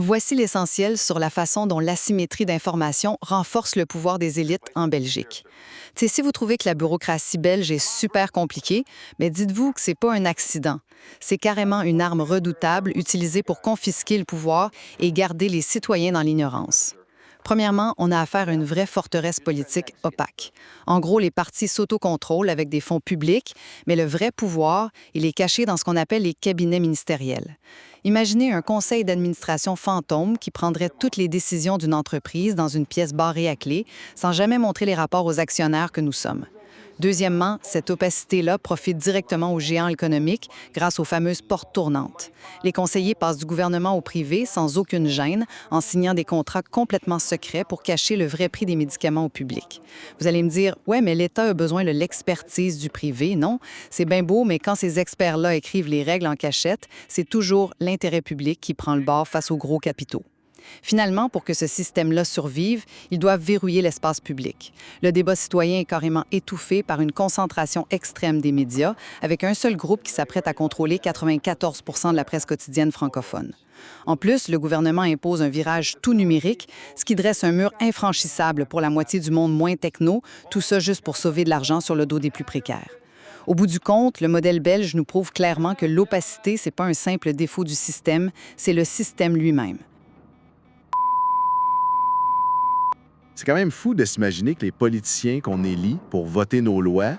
Voici l'essentiel sur la façon dont l'asymétrie d'information renforce le pouvoir des élites en Belgique. T'sais, si vous trouvez que la bureaucratie belge est super compliquée, mais dites-vous que c'est pas un accident. C'est carrément une arme redoutable utilisée pour confisquer le pouvoir et garder les citoyens dans l'ignorance. Premièrement, on a affaire à une vraie forteresse politique opaque. En gros, les partis s'autocontrôlent avec des fonds publics, mais le vrai pouvoir, il est caché dans ce qu'on appelle les cabinets ministériels. Imaginez un conseil d'administration fantôme qui prendrait toutes les décisions d'une entreprise dans une pièce barrée à clé, sans jamais montrer les rapports aux actionnaires que nous sommes. Deuxièmement, cette opacité-là profite directement aux géants économiques grâce aux fameuses portes tournantes. Les conseillers passent du gouvernement au privé sans aucune gêne, en signant des contrats complètement secrets pour cacher le vrai prix des médicaments au public. Vous allez me dire, « Ouais, mais l'État a besoin de l'expertise du privé, non? C'est bien beau, mais quand ces experts-là écrivent les règles en cachette, c'est toujours l'intérêt public qui prend le bord face aux gros capitaux. » Finalement, pour que ce système-là survive, ils doivent verrouiller l'espace public. Le débat citoyen est carrément étouffé par une concentration extrême des médias, avec un seul groupe qui s'apprête à contrôler 94 % de la presse quotidienne francophone. En plus, le gouvernement impose un virage tout numérique, ce qui dresse un mur infranchissable pour la moitié du monde moins techno, tout ça juste pour sauver de l'argent sur le dos des plus précaires. Au bout du compte, le modèle belge nous prouve clairement que l'opacité, c'est pas un simple défaut du système, c'est le système lui-même. C'est quand même fou de s'imaginer que les politiciens qu'on élit pour voter nos lois,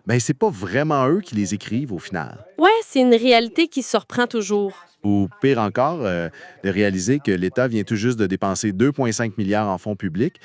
ben c'est pas vraiment eux qui les écrivent au final. Ouais, c'est une réalité qui surprend toujours. Ou pire encore, de réaliser que l'État vient tout juste de dépenser 2,5 milliards en fonds publics,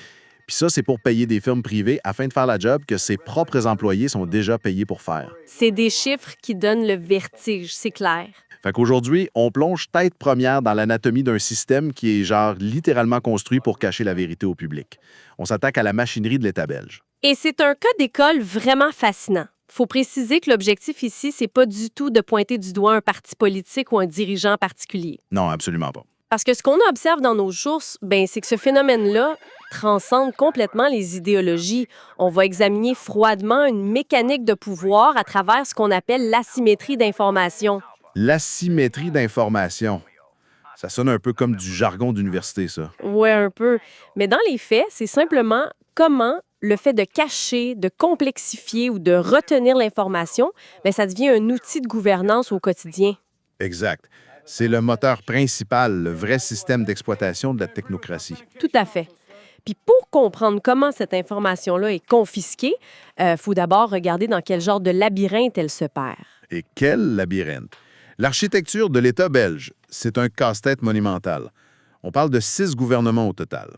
puis ça, c'est pour payer des firmes privées afin de faire la job que ses propres employés sont déjà payés pour faire. C'est des chiffres qui donnent le vertige, c'est clair. Fait qu'aujourd'hui, on plonge tête première dans l'anatomie d'un système qui est genre littéralement construit pour cacher la vérité au public. On s'attaque à la machinerie de l'État belge. Et c'est un cas d'école vraiment fascinant. Faut préciser que l'objectif ici, c'est pas du tout de pointer du doigt un parti politique ou un dirigeant particulier. Non, absolument pas. Parce que ce qu'on observe dans nos sources, c'est que ce phénomène-là transcende complètement les idéologies. On va examiner froidement une mécanique de pouvoir à travers ce qu'on appelle l'asymétrie d'information. L'asymétrie d'information. Ça sonne un peu comme du jargon d'université, ça. Ouais, un peu. Mais dans les faits, c'est simplement comment le fait de cacher, de complexifier ou de retenir l'information, ça devient un outil de gouvernance au quotidien. Exact. C'est le moteur principal, le vrai système d'exploitation de la technocratie. Tout à fait. Puis pour comprendre comment cette information-là est confisquée, faut d'abord regarder dans quel genre de labyrinthe elle se perd. Et quel labyrinthe! L'architecture de l'État belge, c'est un casse-tête monumental. On parle de 6 gouvernements au total.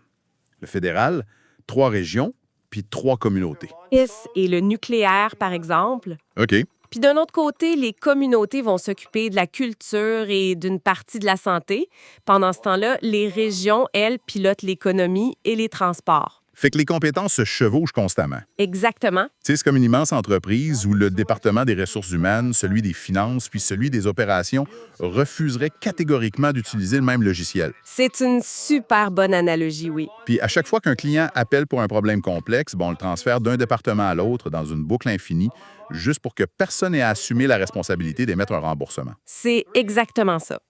Le fédéral, 3 régions, puis 3 communautés. Et le nucléaire, par exemple. OK. Puis d'un autre côté, les communautés vont s'occuper de la culture et d'une partie de la santé. Pendant ce temps-là, les régions, elles, pilotent l'économie et les transports. Fait que les compétences se chevauchent constamment. Exactement. Tu sais, c'est comme une immense entreprise où le département des ressources humaines, celui des finances, puis celui des opérations refuserait catégoriquement d'utiliser le même logiciel. C'est une super bonne analogie, oui. Puis à chaque fois qu'un client appelle pour un problème complexe, on le transfère d'un département à l'autre dans une boucle infinie, juste pour que personne n'ait à assumer la responsabilité d'émettre un remboursement. C'est exactement ça.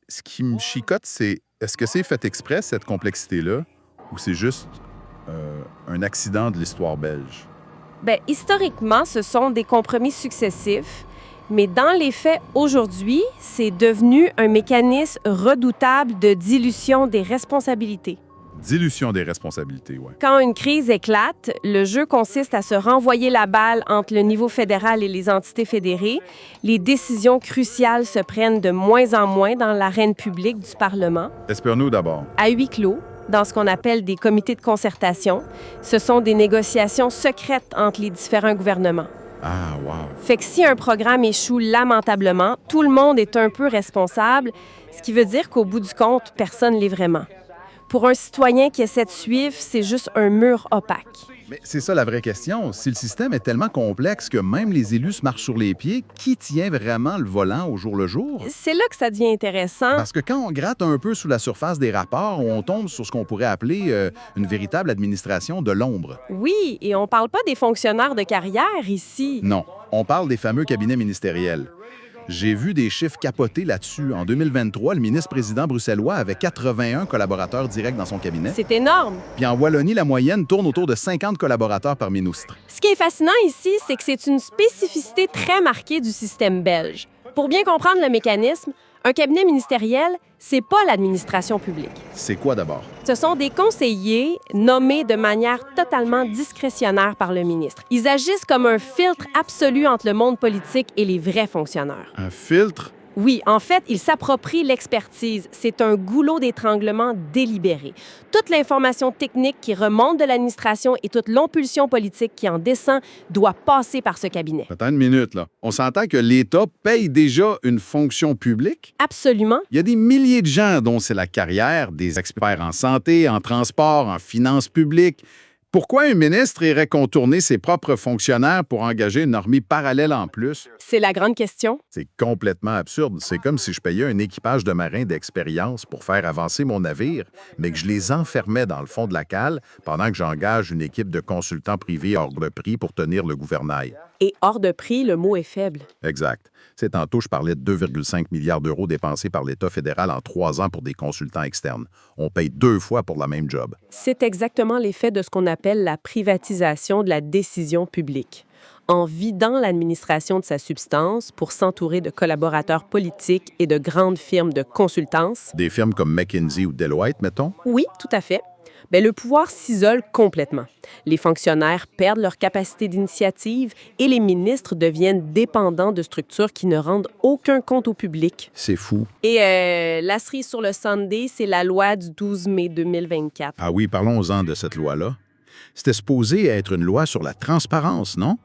Ce qui me chicote, c'est est-ce que c'est fait exprès, cette complexité-là, ou c'est juste un accident de l'histoire belge? Historiquement, ce sont des compromis successifs, mais dans les faits, aujourd'hui, c'est devenu un mécanisme redoutable de dilution des responsabilités. Dilution des responsabilités, oui. Quand une crise éclate, le jeu consiste à se renvoyer la balle entre le niveau fédéral et les entités fédérées. Les décisions cruciales se prennent de moins en moins dans l'arène publique du Parlement. Espère-nous d'abord. À huis clos, dans ce qu'on appelle des comités de concertation. Ce sont des négociations secrètes entre les différents gouvernements. Ah, wow. Fait que si un programme échoue lamentablement, tout le monde est un peu responsable, ce qui veut dire qu'au bout du compte, personne ne l'est vraiment. Pour un citoyen qui essaie de suivre, c'est juste un mur opaque. Mais c'est ça la vraie question. Si le système est tellement complexe que même les élus se marchent sur les pieds, qui tient vraiment le volant au jour le jour? C'est là que ça devient intéressant. Parce que quand on gratte un peu sous la surface des rapports, on tombe sur ce qu'on pourrait appeler une véritable administration de l'ombre. Oui, et on parle pas des fonctionnaires de carrière ici. Non, on parle des fameux cabinets ministériels. J'ai vu des chiffres capotés là-dessus. En 2023, le ministre-président bruxellois avait 81 collaborateurs directs dans son cabinet. C'est énorme. Puis en Wallonie, la moyenne tourne autour de 50 collaborateurs par ministre. Ce qui est fascinant ici, c'est que c'est une spécificité très marquée du système belge. Pour bien comprendre le mécanisme, un cabinet ministériel, c'est pas l'administration publique. C'est quoi d'abord? Ce sont des conseillers nommés de manière totalement discrétionnaire par le ministre. Ils agissent comme un filtre absolu entre le monde politique et les vrais fonctionnaires. Un filtre? Oui, en fait, ils s'approprient l'expertise. C'est un goulot d'étranglement délibéré. Toute l'information technique qui remonte de l'administration et toute l'impulsion politique qui en descend doit passer par ce cabinet. Attends une minute, là. On s'entend que l'État paye déjà une fonction publique? Absolument. Il y a des milliers de gens dont c'est la carrière, des experts en santé, en transport, en finances publiques. Pourquoi un ministre irait contourner ses propres fonctionnaires pour engager une armée parallèle en plus? C'est la grande question. C'est complètement absurde. C'est comme si je payais un équipage de marins d'expérience pour faire avancer mon navire, mais que je les enfermais dans le fond de la cale pendant que j'engage une équipe de consultants privés hors de prix pour tenir le gouvernail. Et hors de prix, le mot est faible. Exact. C'est tantôt, je parlais de 2,5 milliards d'euros dépensés par l'État fédéral en 3 ans pour des consultants externes. On paye 2 fois pour la même job. C'est exactement l'effet de ce qu'on appelle la privatisation de la décision publique. En vidant l'administration de sa substance pour s'entourer de collaborateurs politiques et de grandes firmes de consultance. Des firmes comme McKinsey ou Deloitte, mettons? Oui, tout à fait. Bien, le pouvoir s'isole complètement. Les fonctionnaires perdent leur capacité d'initiative et les ministres deviennent dépendants de structures qui ne rendent aucun compte au public. C'est fou. Et la cerise sur le sundae, c'est la loi du 12 mai 2024. Ah oui, parlons-en de cette loi-là. C'était supposé être une loi sur la transparence, non?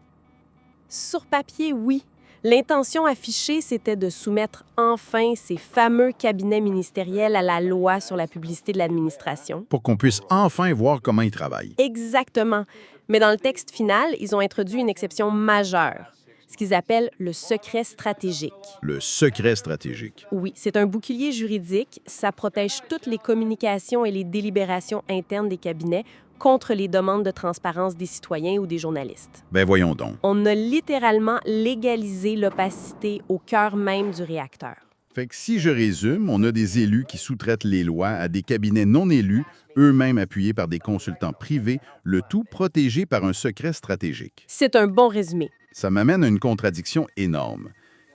Sur papier, oui. L'intention affichée, c'était de soumettre enfin ces fameux cabinets ministériels à la loi sur la publicité de l'administration. Pour qu'on puisse enfin voir comment ils travaillent. Exactement. Mais dans le texte final, ils ont introduit une exception majeure, ce qu'ils appellent le secret stratégique. Le secret stratégique. Oui, c'est un bouclier juridique. Ça protège toutes les communications et les délibérations internes des cabinets contre les demandes de transparence des citoyens ou des journalistes. Ben voyons donc. On a littéralement légalisé l'opacité au cœur même du réacteur. Fait que si je résume, on a des élus qui sous-traitent les lois à des cabinets non élus, eux-mêmes appuyés par des consultants privés, le tout protégé par un secret stratégique. C'est un bon résumé. Ça m'amène à une contradiction énorme.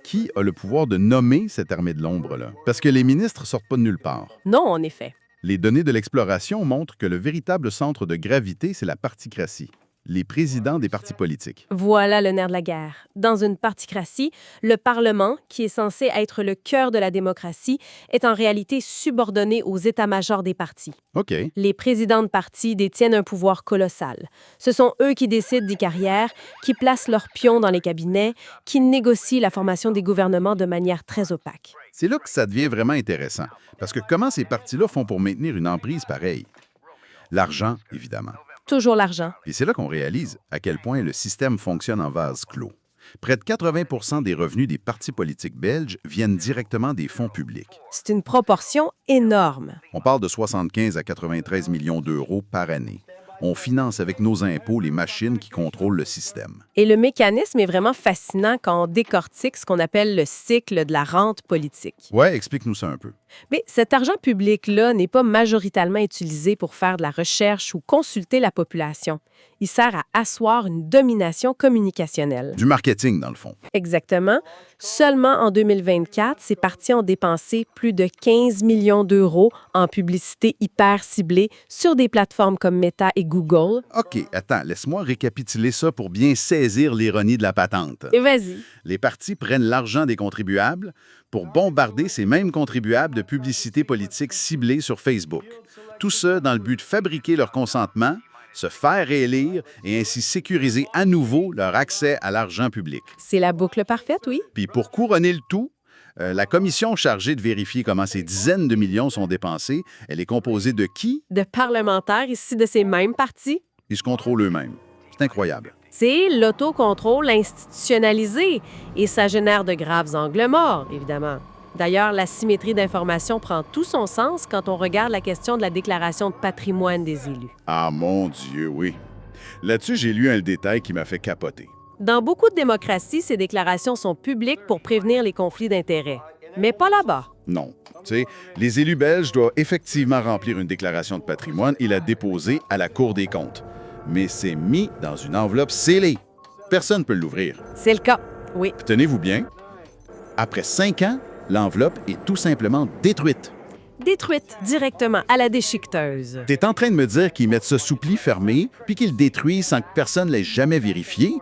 Qui a le pouvoir de nommer cette armée de l'ombre-là? Parce que les ministres sortent pas de nulle part. Non, en effet. Les données de l'exploration montrent que le véritable centre de gravité, c'est la particratie, les présidents des partis politiques. Voilà le nerf de la guerre. Dans une particratie, le Parlement, qui est censé être le cœur de la démocratie, est en réalité subordonné aux états-majors des partis. OK. Les présidents de partis détiennent un pouvoir colossal. Ce sont eux qui décident des carrières, qui placent leurs pions dans les cabinets, qui négocient la formation des gouvernements de manière très opaque. C'est là que ça devient vraiment intéressant. Parce que comment ces partis-là font pour maintenir une emprise pareille? L'argent, évidemment. Toujours l'argent. Et c'est là qu'on réalise à quel point le système fonctionne en vase clos. Près de 80 des revenus des partis politiques belges viennent directement des fonds publics. C'est une proportion énorme. On parle de 75 à 93 millions d'euros par année. On finance avec nos impôts les machines qui contrôlent le système. Et le mécanisme est vraiment fascinant quand on décortique ce qu'on appelle le cycle de la rente politique. Ouais, explique-nous ça un peu. Mais cet argent public-là n'est pas majoritairement utilisé pour faire de la recherche ou consulter la population. Il sert à asseoir une domination communicationnelle. Du marketing, dans le fond. Exactement. Seulement en 2024, ces partis ont dépensé plus de 15 millions d'euros en publicité hyper ciblée sur des plateformes comme Meta et Google. OK, attends, laisse-moi récapituler ça pour bien saisir l'ironie de la patente. Et vas-y. Les partis prennent l'argent des contribuables pour bombarder ces mêmes contribuables de publicité politique ciblée sur Facebook. Tout ça dans le but de fabriquer leur consentement, se faire élire et ainsi sécuriser à nouveau leur accès à l'argent public. C'est la boucle parfaite, oui. Puis pour couronner le tout, la commission chargée de vérifier comment ces dizaines de millions sont dépensés, elle est composée de qui? De parlementaires ici de ces mêmes partis. Ils se contrôlent eux-mêmes. C'est incroyable. C'est l'autocontrôle institutionnalisé et ça génère de graves angles morts, évidemment. D'ailleurs, la symétrie d'information prend tout son sens quand on regarde la question de la déclaration de patrimoine des élus. Ah mon Dieu, oui. Là-dessus, j'ai lu un détail qui m'a fait capoter. Dans beaucoup de démocraties, ces déclarations sont publiques pour prévenir les conflits d'intérêts. Mais pas là-bas. Non. Tu sais, les élus belges doivent effectivement remplir une déclaration de patrimoine et la déposer à la Cour des comptes. Mais c'est mis dans une enveloppe scellée. Personne ne peut l'ouvrir. C'est le cas, oui. Puis tenez-vous bien, après 5 ans, l'enveloppe est tout simplement détruite. Détruite directement à la déchiqueteuse. T'es en train de me dire qu'ils mettent ça sous pli fermé, puis qu'ils le détruisent sans que personne l'ait jamais vérifié?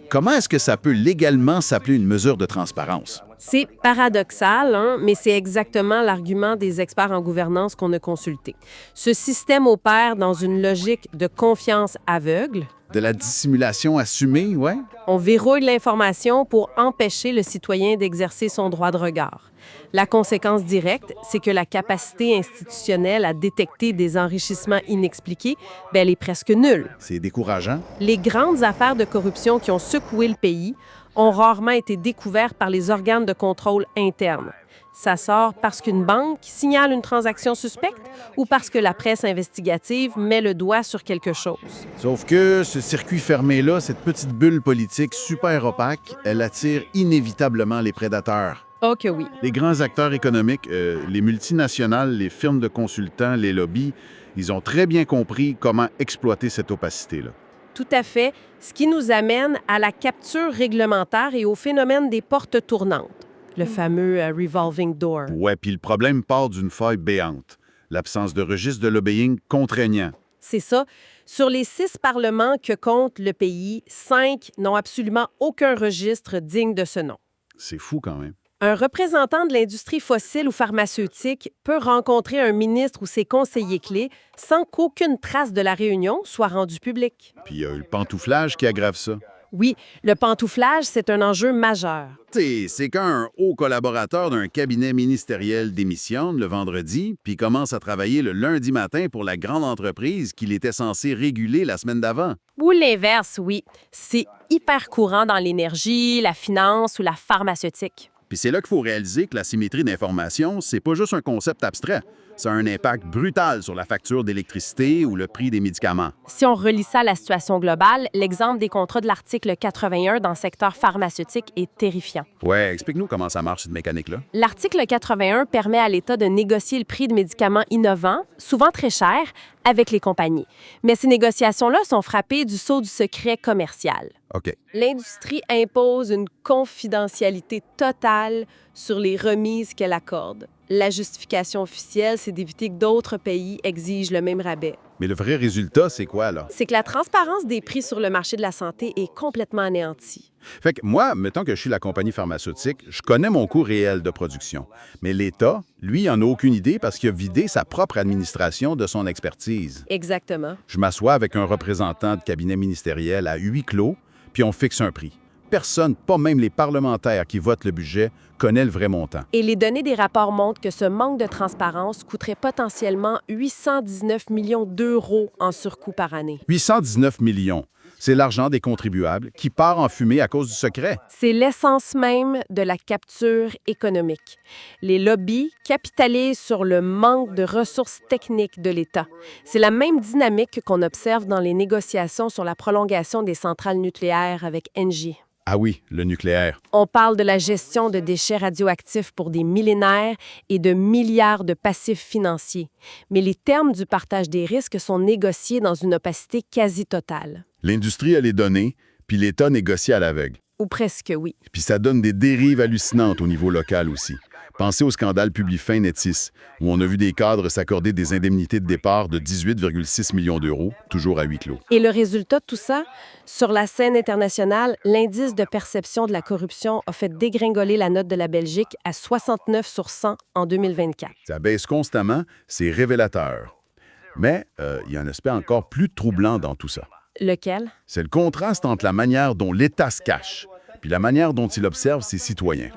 Comment est-ce que ça peut légalement s'appeler une mesure de transparence? C'est paradoxal, hein, mais c'est exactement l'argument des experts en gouvernance qu'on a consulté. Ce système opère dans une logique de confiance aveugle. De la dissimulation assumée, ouais? On verrouille l'information pour empêcher le citoyen d'exercer son droit de regard. La conséquence directe, c'est que la capacité institutionnelle à détecter des enrichissements inexpliqués, elle est presque nulle. C'est décourageant. Les grandes affaires de corruption qui ont secoué le pays ont rarement été découvertes par les organes de contrôle internes. Ça sort parce qu'une banque signale une transaction suspecte ou parce que la presse investigative met le doigt sur quelque chose. Sauf que ce circuit fermé-là, cette petite bulle politique super opaque, elle attire inévitablement les prédateurs. Oh que oui. Les grands acteurs économiques, les multinationales, les firmes de consultants, les lobbies, ils ont très bien compris comment exploiter cette opacité-là. Tout à fait, ce qui nous amène à la capture réglementaire et au phénomène des portes tournantes, le fameux revolving door. Ouais, puis le problème part d'une faille béante, l'absence de registre de lobbying contraignant. C'est ça. Sur les 6 parlements que compte le pays, 5 n'ont absolument aucun registre digne de ce nom. C'est fou quand même. Un représentant de l'industrie fossile ou pharmaceutique peut rencontrer un ministre ou ses conseillers clés sans qu'aucune trace de la réunion soit rendue publique. Puis il y a eu le pantouflage qui aggrave ça. Oui, le pantouflage, c'est un enjeu majeur. C'est quand un haut collaborateur d'un cabinet ministériel démissionne le vendredi, puis commence à travailler le lundi matin pour la grande entreprise qu'il était censé réguler la semaine d'avant. Ou l'inverse, oui. C'est hyper courant dans l'énergie, la finance ou la pharmaceutique. Puis c'est là qu'il faut réaliser que la symétrie d'information, c'est pas juste un concept abstrait. Ça a un impact brutal sur la facture d'électricité ou le prix des médicaments. Si on relie ça à la situation globale, l'exemple des contrats de l'article 81 dans le secteur pharmaceutique est terrifiant. Ouais, explique-nous comment ça marche, cette mécanique-là. L'article 81 permet à l'État de négocier le prix de médicaments innovants, souvent très chers, avec les compagnies. Mais ces négociations-là sont frappées du sceau du secret commercial. OK. L'industrie impose une confidentialité totale sur les remises qu'elle accorde. La justification officielle, c'est d'éviter que d'autres pays exigent le même rabais. Mais le vrai résultat, c'est quoi, là? C'est que la transparence des prix sur le marché de la santé est complètement anéantie. Fait que moi, mettons que je suis la compagnie pharmaceutique, je connais mon coût réel de production. Mais l'État, lui, il en a aucune idée parce qu'il a vidé sa propre administration de son expertise. Exactement. Je m'assois avec un représentant de cabinet ministériel à huis clos, puis on fixe un prix. Personne, pas même les parlementaires qui votent le budget, connaît le vrai montant. Et les données des rapports montrent que ce manque de transparence coûterait potentiellement 819 millions d'euros en surcoût par année. 819 millions. C'est l'argent des contribuables qui part en fumée à cause du secret. C'est l'essence même de la capture économique. Les lobbies capitalisent sur le manque de ressources techniques de l'État. C'est la même dynamique qu'on observe dans les négociations sur la prolongation des centrales nucléaires avec Engie. Ah oui, le nucléaire. On parle de la gestion de déchets radioactifs pour des millénaires et de milliards de passifs financiers. Mais les termes du partage des risques sont négociés dans une opacité quasi totale. L'industrie a les données, puis l'État négocie à l'aveugle. Ou presque, oui. Puis ça donne des dérives hallucinantes au niveau local aussi. Pensez au scandale Publifin Netis, où on a vu des cadres s'accorder des indemnités de départ de 18,6 millions d'euros, toujours à huis clos. Et le résultat de tout ça? Sur la scène internationale, l'indice de perception de la corruption a fait dégringoler la note de la Belgique à 69 sur 100 en 2024. Ça baisse constamment, c'est révélateur. Mais il y a un aspect encore plus troublant dans tout ça. Lequel? C'est le contraste entre la manière dont l'État se cache, puis la manière dont il observe ses citoyens.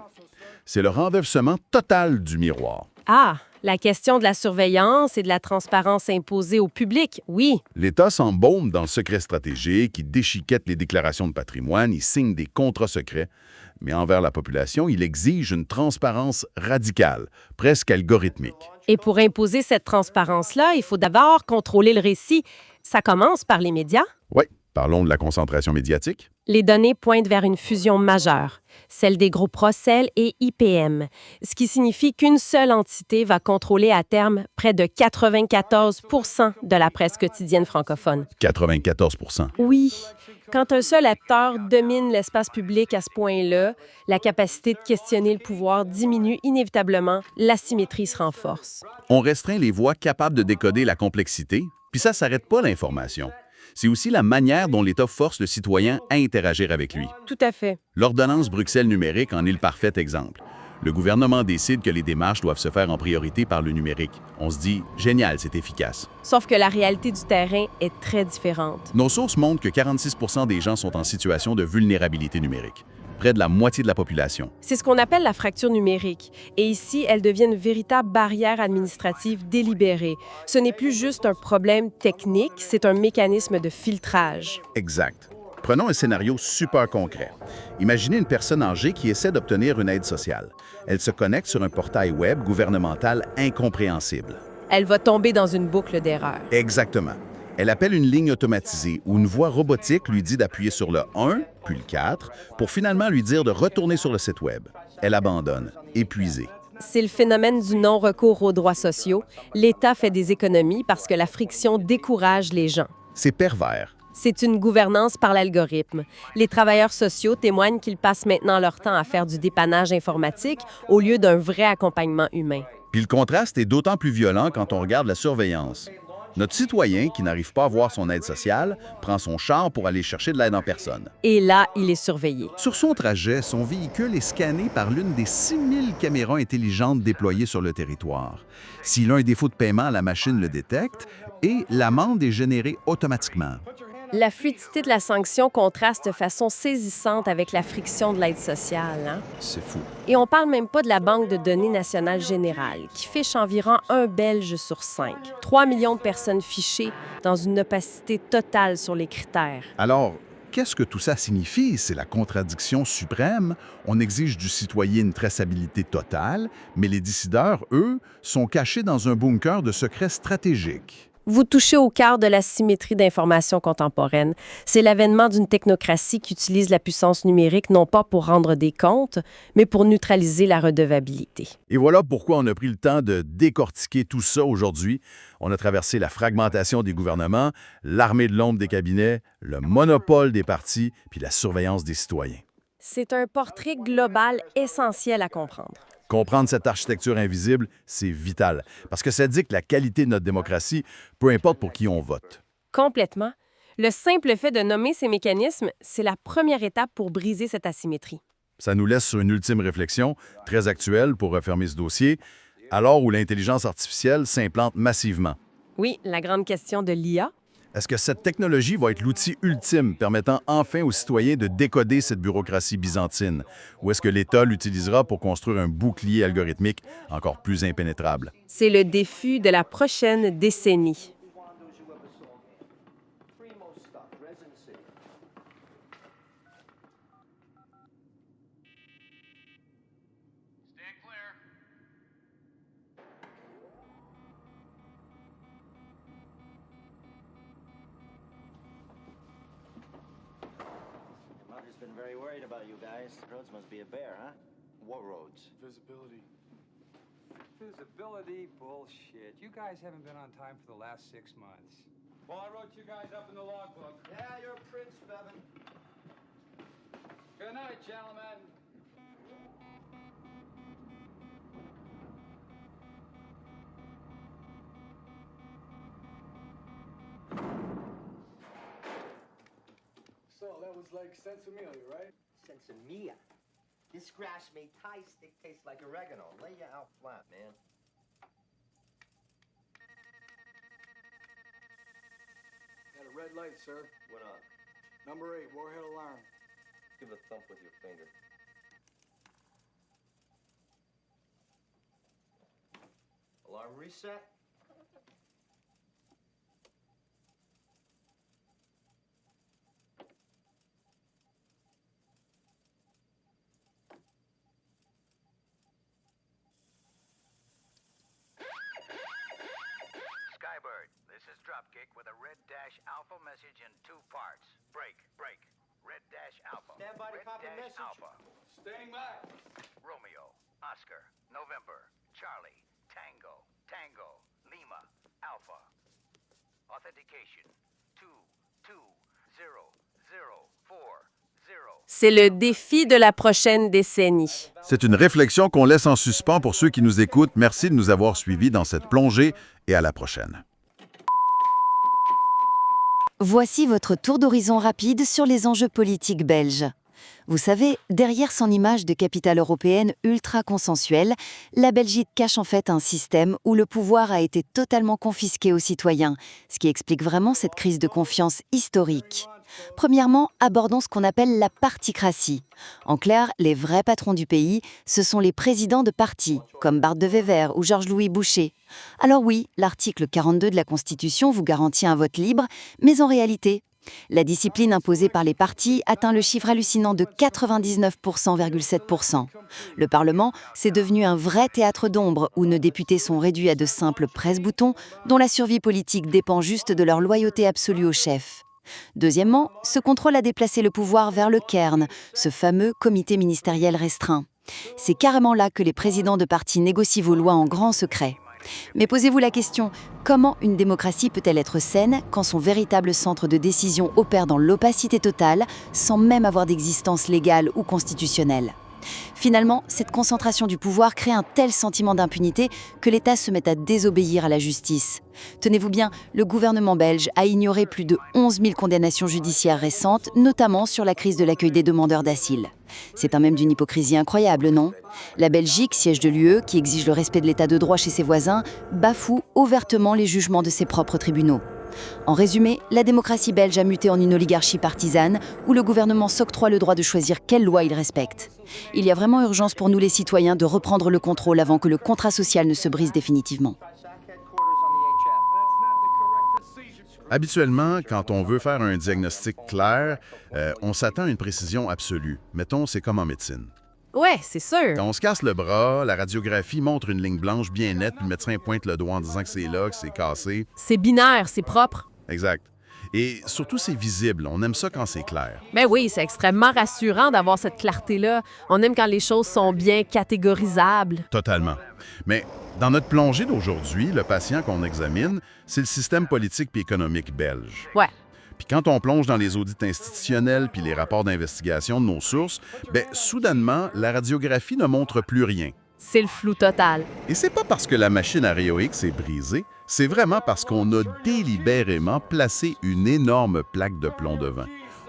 C'est le renversement total du miroir. Ah, la question de la surveillance et de la transparence imposée au public, oui. L'État s'embaume dans le secret stratégique, il déchiquette les déclarations de patrimoine, il signe des contrats secrets. Mais envers la population, il exige une transparence radicale, presque algorithmique. Et pour imposer cette transparence-là, il faut d'abord contrôler le récit. Ça commence par les médias. Oui, Parlons de la concentration médiatique. Les données pointent vers une fusion majeure, celle des groupes Rossel et IPM, ce qui signifie qu'une seule entité va contrôler à terme près de 94 de la presse quotidienne francophone. 94 Oui, quand un seul acteur domine l'espace public à ce point-là, la capacité de questionner le pouvoir diminue inévitablement, l'asymétrie se renforce. On restreint les voix capables de décoder la complexité, puis ça ne s'arrête pas l'information. C'est aussi la manière dont l'État force le citoyen à interagir avec lui. Tout à fait. L'ordonnance Bruxelles numérique en est le parfait exemple. Le gouvernement décide que les démarches doivent se faire en priorité par le numérique. On se dit, génial, c'est efficace. Sauf que la réalité du terrain est très différente. Nos sources montrent que 46 des gens sont en situation de vulnérabilité numérique, près de la moitié de la population. C'est ce qu'on appelle la fracture numérique. Et ici, elle devient une véritable barrière administrative délibérée. Ce n'est plus juste un problème technique, c'est un mécanisme de filtrage. Exact. Prenons un scénario super concret. Imaginez une personne âgée qui essaie d'obtenir une aide sociale. Elle se connecte sur un portail web gouvernemental incompréhensible. Elle va tomber dans une boucle d'erreurs. Exactement. Elle appelle une ligne automatisée où une voix robotique lui dit d'appuyer sur le 1, puis le 4, pour finalement lui dire de retourner sur le site web. Elle abandonne, épuisée. C'est le phénomène du non-recours aux droits sociaux. L'État fait des économies parce que la friction décourage les gens. C'est pervers. C'est une gouvernance par l'algorithme. Les travailleurs sociaux témoignent qu'ils passent maintenant leur temps à faire du dépannage informatique au lieu d'un vrai accompagnement humain. Puis le contraste est d'autant plus violent quand on regarde la surveillance. Notre citoyen, qui n'arrive pas à voir son aide sociale, prend son char pour aller chercher de l'aide en personne. Et là, il est surveillé. Sur son trajet, son véhicule est scanné par l'une des 6000 caméras intelligentes déployées sur le territoire. S'il a un défaut de paiement, la machine le détecte et l'amende est générée automatiquement. La fluidité de la sanction contraste de façon saisissante avec la friction de l'aide sociale. Hein? C'est fou. Et on parle même pas de la Banque de données nationale générale, qui fiche environ un Belge sur 5. 3 millions de personnes fichées dans une opacité totale sur les critères. Alors, qu'est-ce que tout ça signifie? C'est la contradiction suprême. On exige du citoyen une traçabilité totale, mais les décideurs, eux, sont cachés dans un bunker de secrets stratégiques. Vous touchez au cœur de la symétrie d'information contemporaine. C'est l'avènement d'une technocratie qui utilise la puissance numérique non pas pour rendre des comptes, mais pour neutraliser la redevabilité. Et voilà pourquoi on a pris le temps de décortiquer tout ça aujourd'hui. On a traversé la fragmentation des gouvernements, l'armée de l'ombre des cabinets, le monopole des partis, puis la surveillance des citoyens. C'est un portrait global essentiel à comprendre. Comprendre cette architecture invisible, c'est vital, parce que ça dicte la qualité de notre démocratie, peu importe pour qui on vote. Complètement. Le simple fait de nommer ces mécanismes, c'est la première étape pour briser cette asymétrie. Ça nous laisse sur une ultime réflexion, très actuelle pour refermer ce dossier, alors où l'intelligence artificielle s'implante massivement. Oui, la grande question de l'IA. Est-ce que cette technologie va être l'outil ultime permettant enfin aux citoyens de décoder cette bureaucratie byzantine? Ou est-ce que l'État l'utilisera pour construire un bouclier algorithmique encore plus impénétrable? C'est le défi de la prochaine décennie. Mother's been very worried about you guys. Roads must be a bear, huh? What roads? Visibility. Visibility? Bullshit. You guys haven't been on time for the last 6 months. Well, I wrote you guys up in the logbook. Yeah, you're a prince, Bevan. Good night, gentlemen. So, that was like Sensimilia, right? Sensimilla. This grass-made Thai stick tastes like oregano. Lay you out flat, man. Got a red light, sir. What on? Number 8, warhead alarm. Give a thump with your finger. Alarm reset. Skybird, this is Dropkick with a Red Dash Alpha message in 2 parts. Break, break. Red dash Alpha. Stand by to Red copy dash message. Alpha. Staying by. Romeo, Oscar, November, Charlie, Tango, Tango, Lima, Alpha. Authentication 22004. C'est le défi de la prochaine décennie. C'est une réflexion qu'on laisse en suspens pour ceux qui nous écoutent. Merci de nous avoir suivis dans cette plongée et à la prochaine. Voici votre tour d'horizon rapide sur les enjeux politiques belges. Vous savez, derrière son image de capitale européenne ultra consensuelle, la Belgique cache en fait un système où le pouvoir a été totalement confisqué aux citoyens, ce qui explique vraiment cette crise de confiance historique. Premièrement, abordons ce qu'on appelle la particratie. En clair, les vrais patrons du pays, ce sont les présidents de partis, comme Bart de Wever ou Georges-Louis Boucher. Alors oui, l'article 42 de la Constitution vous garantit un vote libre, mais en réalité, la discipline imposée par les partis atteint le chiffre hallucinant de 99,7%. Le Parlement, c'est devenu un vrai théâtre d'ombre où nos députés sont réduits à de simples presse-boutons dont la survie politique dépend juste de leur loyauté absolue au chef. Deuxièmement, ce contrôle a déplacé le pouvoir vers le cairn, ce fameux comité ministériel restreint. C'est carrément là que les présidents de partis négocient vos lois en grand secret. Mais posez-vous la question, comment une démocratie peut-elle être saine quand son véritable centre de décision opère dans l'opacité totale, sans même avoir d'existence légale ou constitutionnelle ? Finalement, cette concentration du pouvoir crée un tel sentiment d'impunité que l'État se met à désobéir à la justice. Tenez-vous bien, le gouvernement belge a ignoré plus de 11 000 condamnations judiciaires récentes, notamment sur la crise de l'accueil des demandeurs d'asile. C'est un même d'une hypocrisie incroyable, non ? La Belgique, siège de l'UE, qui exige le respect de l'état de droit chez ses voisins, bafoue ouvertement les jugements de ses propres tribunaux. En résumé, la démocratie belge a muté en une oligarchie partisane où le gouvernement s'octroie le droit de choisir quelles lois il respecte. Il y a vraiment urgence pour nous les citoyens de reprendre le contrôle avant que le contrat social ne se brise définitivement. Habituellement, quand on veut faire un diagnostic clair, on s'attend à une précision absolue. Mettons, c'est comme en médecine. Ouais, c'est sûr. Quand on se casse le bras, la radiographie montre une ligne blanche bien nette, puis le médecin pointe le doigt en disant que c'est là, que c'est cassé. C'est binaire, c'est propre. Exact. Et surtout, c'est visible. On aime ça quand c'est clair. Ben oui, c'est extrêmement rassurant d'avoir cette clarté-là. On aime quand les choses sont bien catégorisables. Totalement. Mais dans notre plongée d'aujourd'hui, le patient qu'on examine, c'est le système politique et économique belge. Ouais. Puis quand on plonge dans les audits institutionnels puis les rapports d'investigation de nos sources, soudainement, la radiographie ne montre plus rien. C'est le flou total. Et c'est pas parce que la machine à rayon X est brisée, c'est vraiment parce qu'on a délibérément placé une énorme plaque de plomb devant.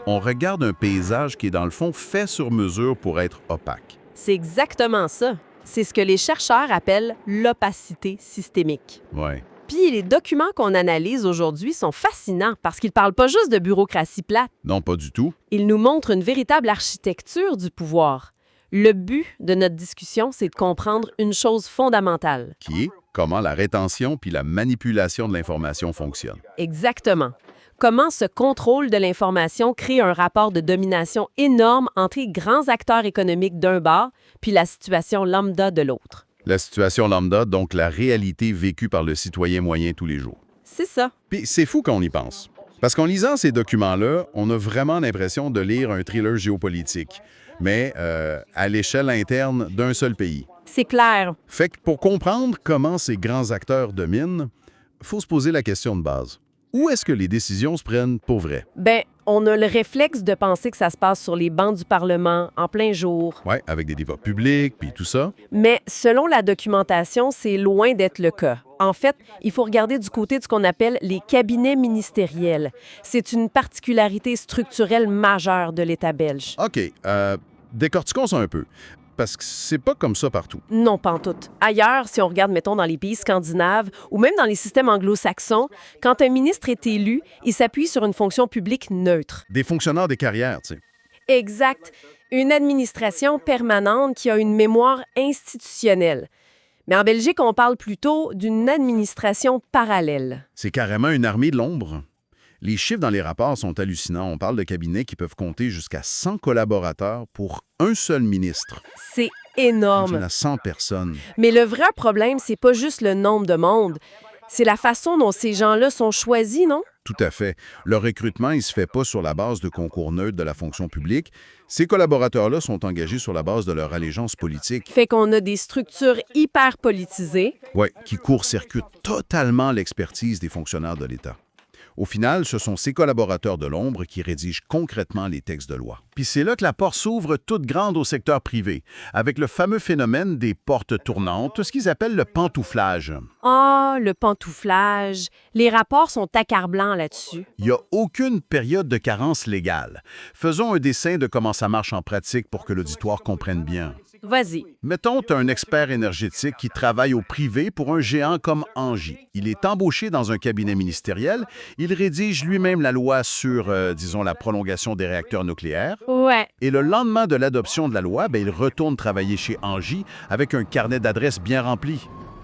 On regarde un paysage qui est dans le fond fait sur mesure pour être opaque. C'est exactement ça. C'est ce que les chercheurs appellent l'opacité systémique. Ouais. Puis les documents qu'on analyse aujourd'hui sont fascinants parce qu'ils parlent pas juste de bureaucratie plate. Non, pas du tout. Ils nous montrent une véritable architecture du pouvoir. Le but de notre discussion, c'est de comprendre une chose fondamentale. Qui est comment la rétention puis la manipulation de l'information fonctionnent. Exactement. Comment ce contrôle de l'information crée un rapport de domination énorme entre les grands acteurs économiques d'un bord puis la situation lambda de l'autre. La situation lambda, donc la réalité vécue par le citoyen moyen tous les jours. C'est ça. Puis c'est fou quand on y pense. Parce qu'en lisant ces documents-là, on a vraiment l'impression de lire un thriller géopolitique, mais à l'échelle interne d'un seul pays. C'est clair. Fait que pour comprendre comment ces grands acteurs dominent, il faut se poser la question de base. Où est-ce que les décisions se prennent pour vrai? Ben, on a le réflexe de penser que ça se passe sur les bancs du Parlement, en plein jour. Oui, avec des débats publics, puis tout ça. Mais selon la documentation, c'est loin d'être le cas. En fait, il faut regarder du côté de ce qu'on appelle les cabinets ministériels. C'est une particularité structurelle majeure de l'État belge. OK, décortiquons ça un peu. Parce que c'est pas comme ça partout. Non, pas en tout. Ailleurs, si on regarde, mettons, dans les pays scandinaves ou même dans les systèmes anglo-saxons, quand un ministre est élu, il s'appuie sur une fonction publique neutre. Des fonctionnaires des carrières, tu sais. Exact. Une administration permanente qui a une mémoire institutionnelle. Mais en Belgique, on parle plutôt d'une administration parallèle. C'est carrément une armée de l'ombre. Les chiffres dans les rapports sont hallucinants. On parle de cabinets qui peuvent compter jusqu'à 100 collaborateurs pour un seul ministre. C'est énorme. Il y en a 100 personnes. Mais le vrai problème, c'est pas juste le nombre de monde. C'est la façon dont ces gens-là sont choisis, non? Tout à fait. Le recrutement, il ne se fait pas sur la base de concours neutres de la fonction publique. Ces collaborateurs-là sont engagés sur la base de leur allégeance politique. Fait qu'on a des structures hyper politisées. Oui, qui court-circuitent totalement l'expertise des fonctionnaires de l'État. Au final, ce sont ces collaborateurs de l'ombre qui rédigent concrètement les textes de loi. Puis c'est là que la porte s'ouvre toute grande au secteur privé, avec le fameux phénomène des portes tournantes, ce qu'ils appellent le pantouflage. Ah, le pantouflage. Les rapports sont accarblancs là-dessus. Il n'y a aucune période de carence légale. Faisons un dessin de comment ça marche en pratique pour que l'auditoire comprenne bien. Vas-y. Mettons, tu as un expert énergétique qui travaille au privé pour un géant comme Engie. Il est embauché dans un cabinet ministériel. Il rédige lui-même la loi sur, disons, la prolongation des réacteurs nucléaires. Ouais. Et le lendemain de l'adoption de la loi, il retourne travailler chez Engie avec un carnet d'adresses bien rempli.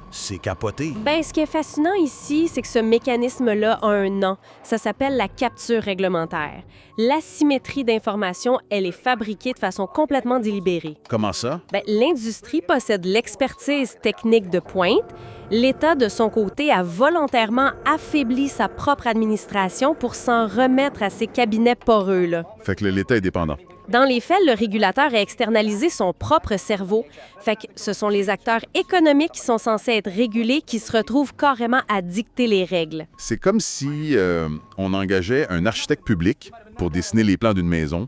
C'est capoté. Ben, ce qui est fascinant ici, c'est que ce mécanisme-là a un nom. Ça s'appelle la capture réglementaire. L'asymétrie d'information, elle est fabriquée de façon complètement délibérée. Comment ça? Ben, l'industrie possède l'expertise technique de pointe. L'État, de son côté, a volontairement affaibli sa propre administration pour s'en remettre à ses cabinets poreux, là. Fait que l'État est dépendant. Dans les faits, le régulateur a externalisé son propre cerveau. Fait que ce sont les acteurs économiques qui sont censés être régulés qui se retrouvent carrément à dicter les règles. C'est comme si on engageait un architecte public pour dessiner les plans d'une maison,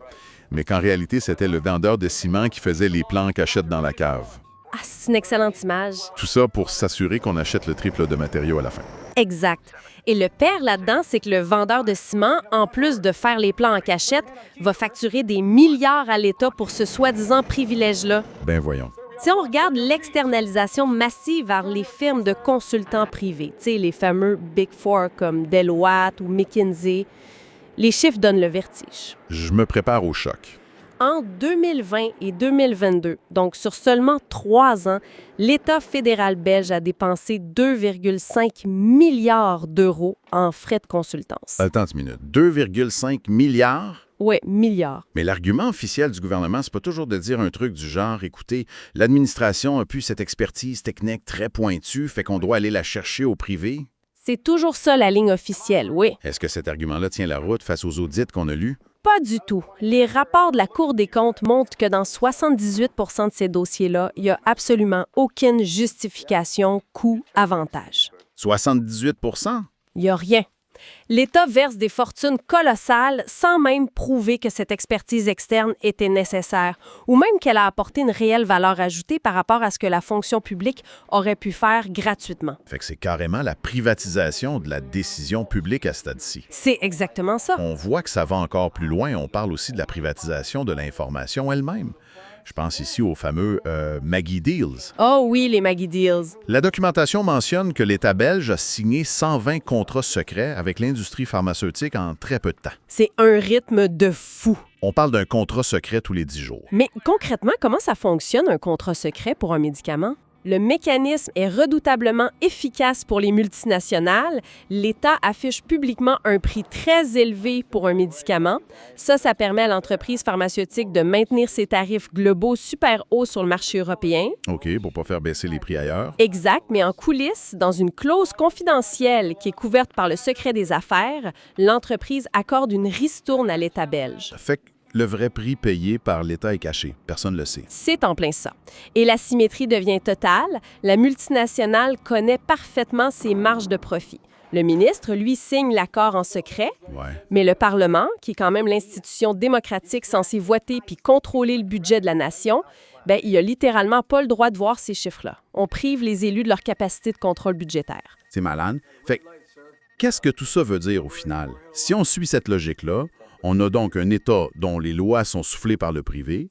mais qu'en réalité, c'était le vendeur de ciment qui faisait les plans en cachette dans la cave. Ah, c'est une excellente image. Tout ça pour s'assurer qu'on achète le triple de matériaux à la fin. Exact. Et le pire là-dedans, c'est que le vendeur de ciment, en plus de faire les plans en cachette, va facturer des milliards à l'État pour ce soi-disant privilège-là. Ben voyons. Si on regarde l'externalisation massive vers les firmes de consultants privés, tu sais, les fameux Big Four comme Deloitte ou McKinsey, les chiffres donnent le vertige. Je me prépare au choc. En 2020 et 2022, donc sur seulement 3 ans, l'État fédéral belge a dépensé 2,5 milliards d'euros en frais de consultance. Attends une minute. 2,5 milliards? Oui, milliards. Mais l'argument officiel du gouvernement, c'est pas toujours de dire un truc du genre, écoutez, l'administration a pu cette expertise technique très pointue, fait qu'on doit aller la chercher au privé. C'est toujours ça la ligne officielle, oui. Est-ce que cet argument-là tient la route face aux audits qu'on a lus? Pas du tout. Les rapports de la Cour des comptes montrent que dans 78 de ces dossiers-là, il n'y a absolument aucune justification coût-avantage. 78 %? Il n'y a rien. L'État verse des fortunes colossales sans même prouver que cette expertise externe était nécessaire ou même qu'elle a apporté une réelle valeur ajoutée par rapport à ce que la fonction publique aurait pu faire gratuitement. Fait que c'est carrément la privatisation de la décision publique à ce stade-ci. C'est exactement ça. On voit que ça va encore plus loin. On parle aussi de la privatisation de l'information elle-même. Je pense ici au fameux Maggie Deals. Oh oui, les Maggie Deals. La documentation mentionne que l'État belge a signé 120 contrats secrets avec l'industrie pharmaceutique en très peu de temps. C'est un rythme de fou. On parle d'un contrat secret tous les 10 jours. Mais concrètement, comment ça fonctionne un contrat secret pour un médicament? Le mécanisme est redoutablement efficace pour les multinationales. L'État affiche publiquement un prix très élevé pour un médicament. Ça permet à l'entreprise pharmaceutique de maintenir ses tarifs globaux super hauts sur le marché européen. OK, pour pas faire baisser les prix ailleurs. Exact, mais en coulisses, dans une clause confidentielle qui est couverte par le secret des affaires, l'entreprise accorde une ristourne à l'État belge. Fait que le vrai prix payé par l'État est caché. Personne ne le sait. C'est en plein ça. Et la symétrie devient totale. La multinationale connaît parfaitement ses marges de profit. Le ministre, lui, signe l'accord en secret, mais le Parlement, qui est quand même l'institution démocratique censée voter puis contrôler le budget de la nation, ben, il a littéralement pas le droit de voir ces chiffres-là. On prive les élus de leur capacité de contrôle budgétaire. C'est malade. Fait que, qu'est-ce que tout ça veut dire au final? Si on suit cette logique-là, on a donc un État dont les lois sont soufflées par le privé,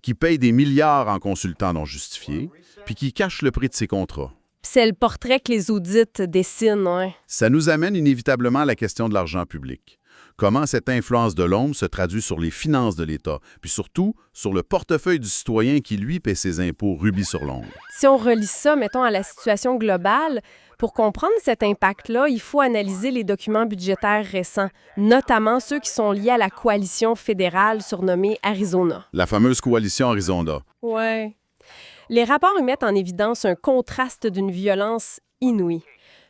qui paye des milliards en consultants non justifiés, puis qui cache le prix de ses contrats. C'est le portrait que les audits dessinent, ouais. Ça nous amène inévitablement à la question de l'argent public. Comment cette influence de l'ombre se traduit sur les finances de l'État, puis surtout sur le portefeuille du citoyen qui, lui, paie ses impôts rubis sur l'ongle. Si on relie ça, mettons, à la situation globale, pour comprendre cet impact-là, il faut analyser les documents budgétaires récents, notamment ceux qui sont liés à la coalition fédérale surnommée Arizona. La fameuse coalition Arizona. Ouais. Les rapports y mettent en évidence un contraste d'une violence inouïe.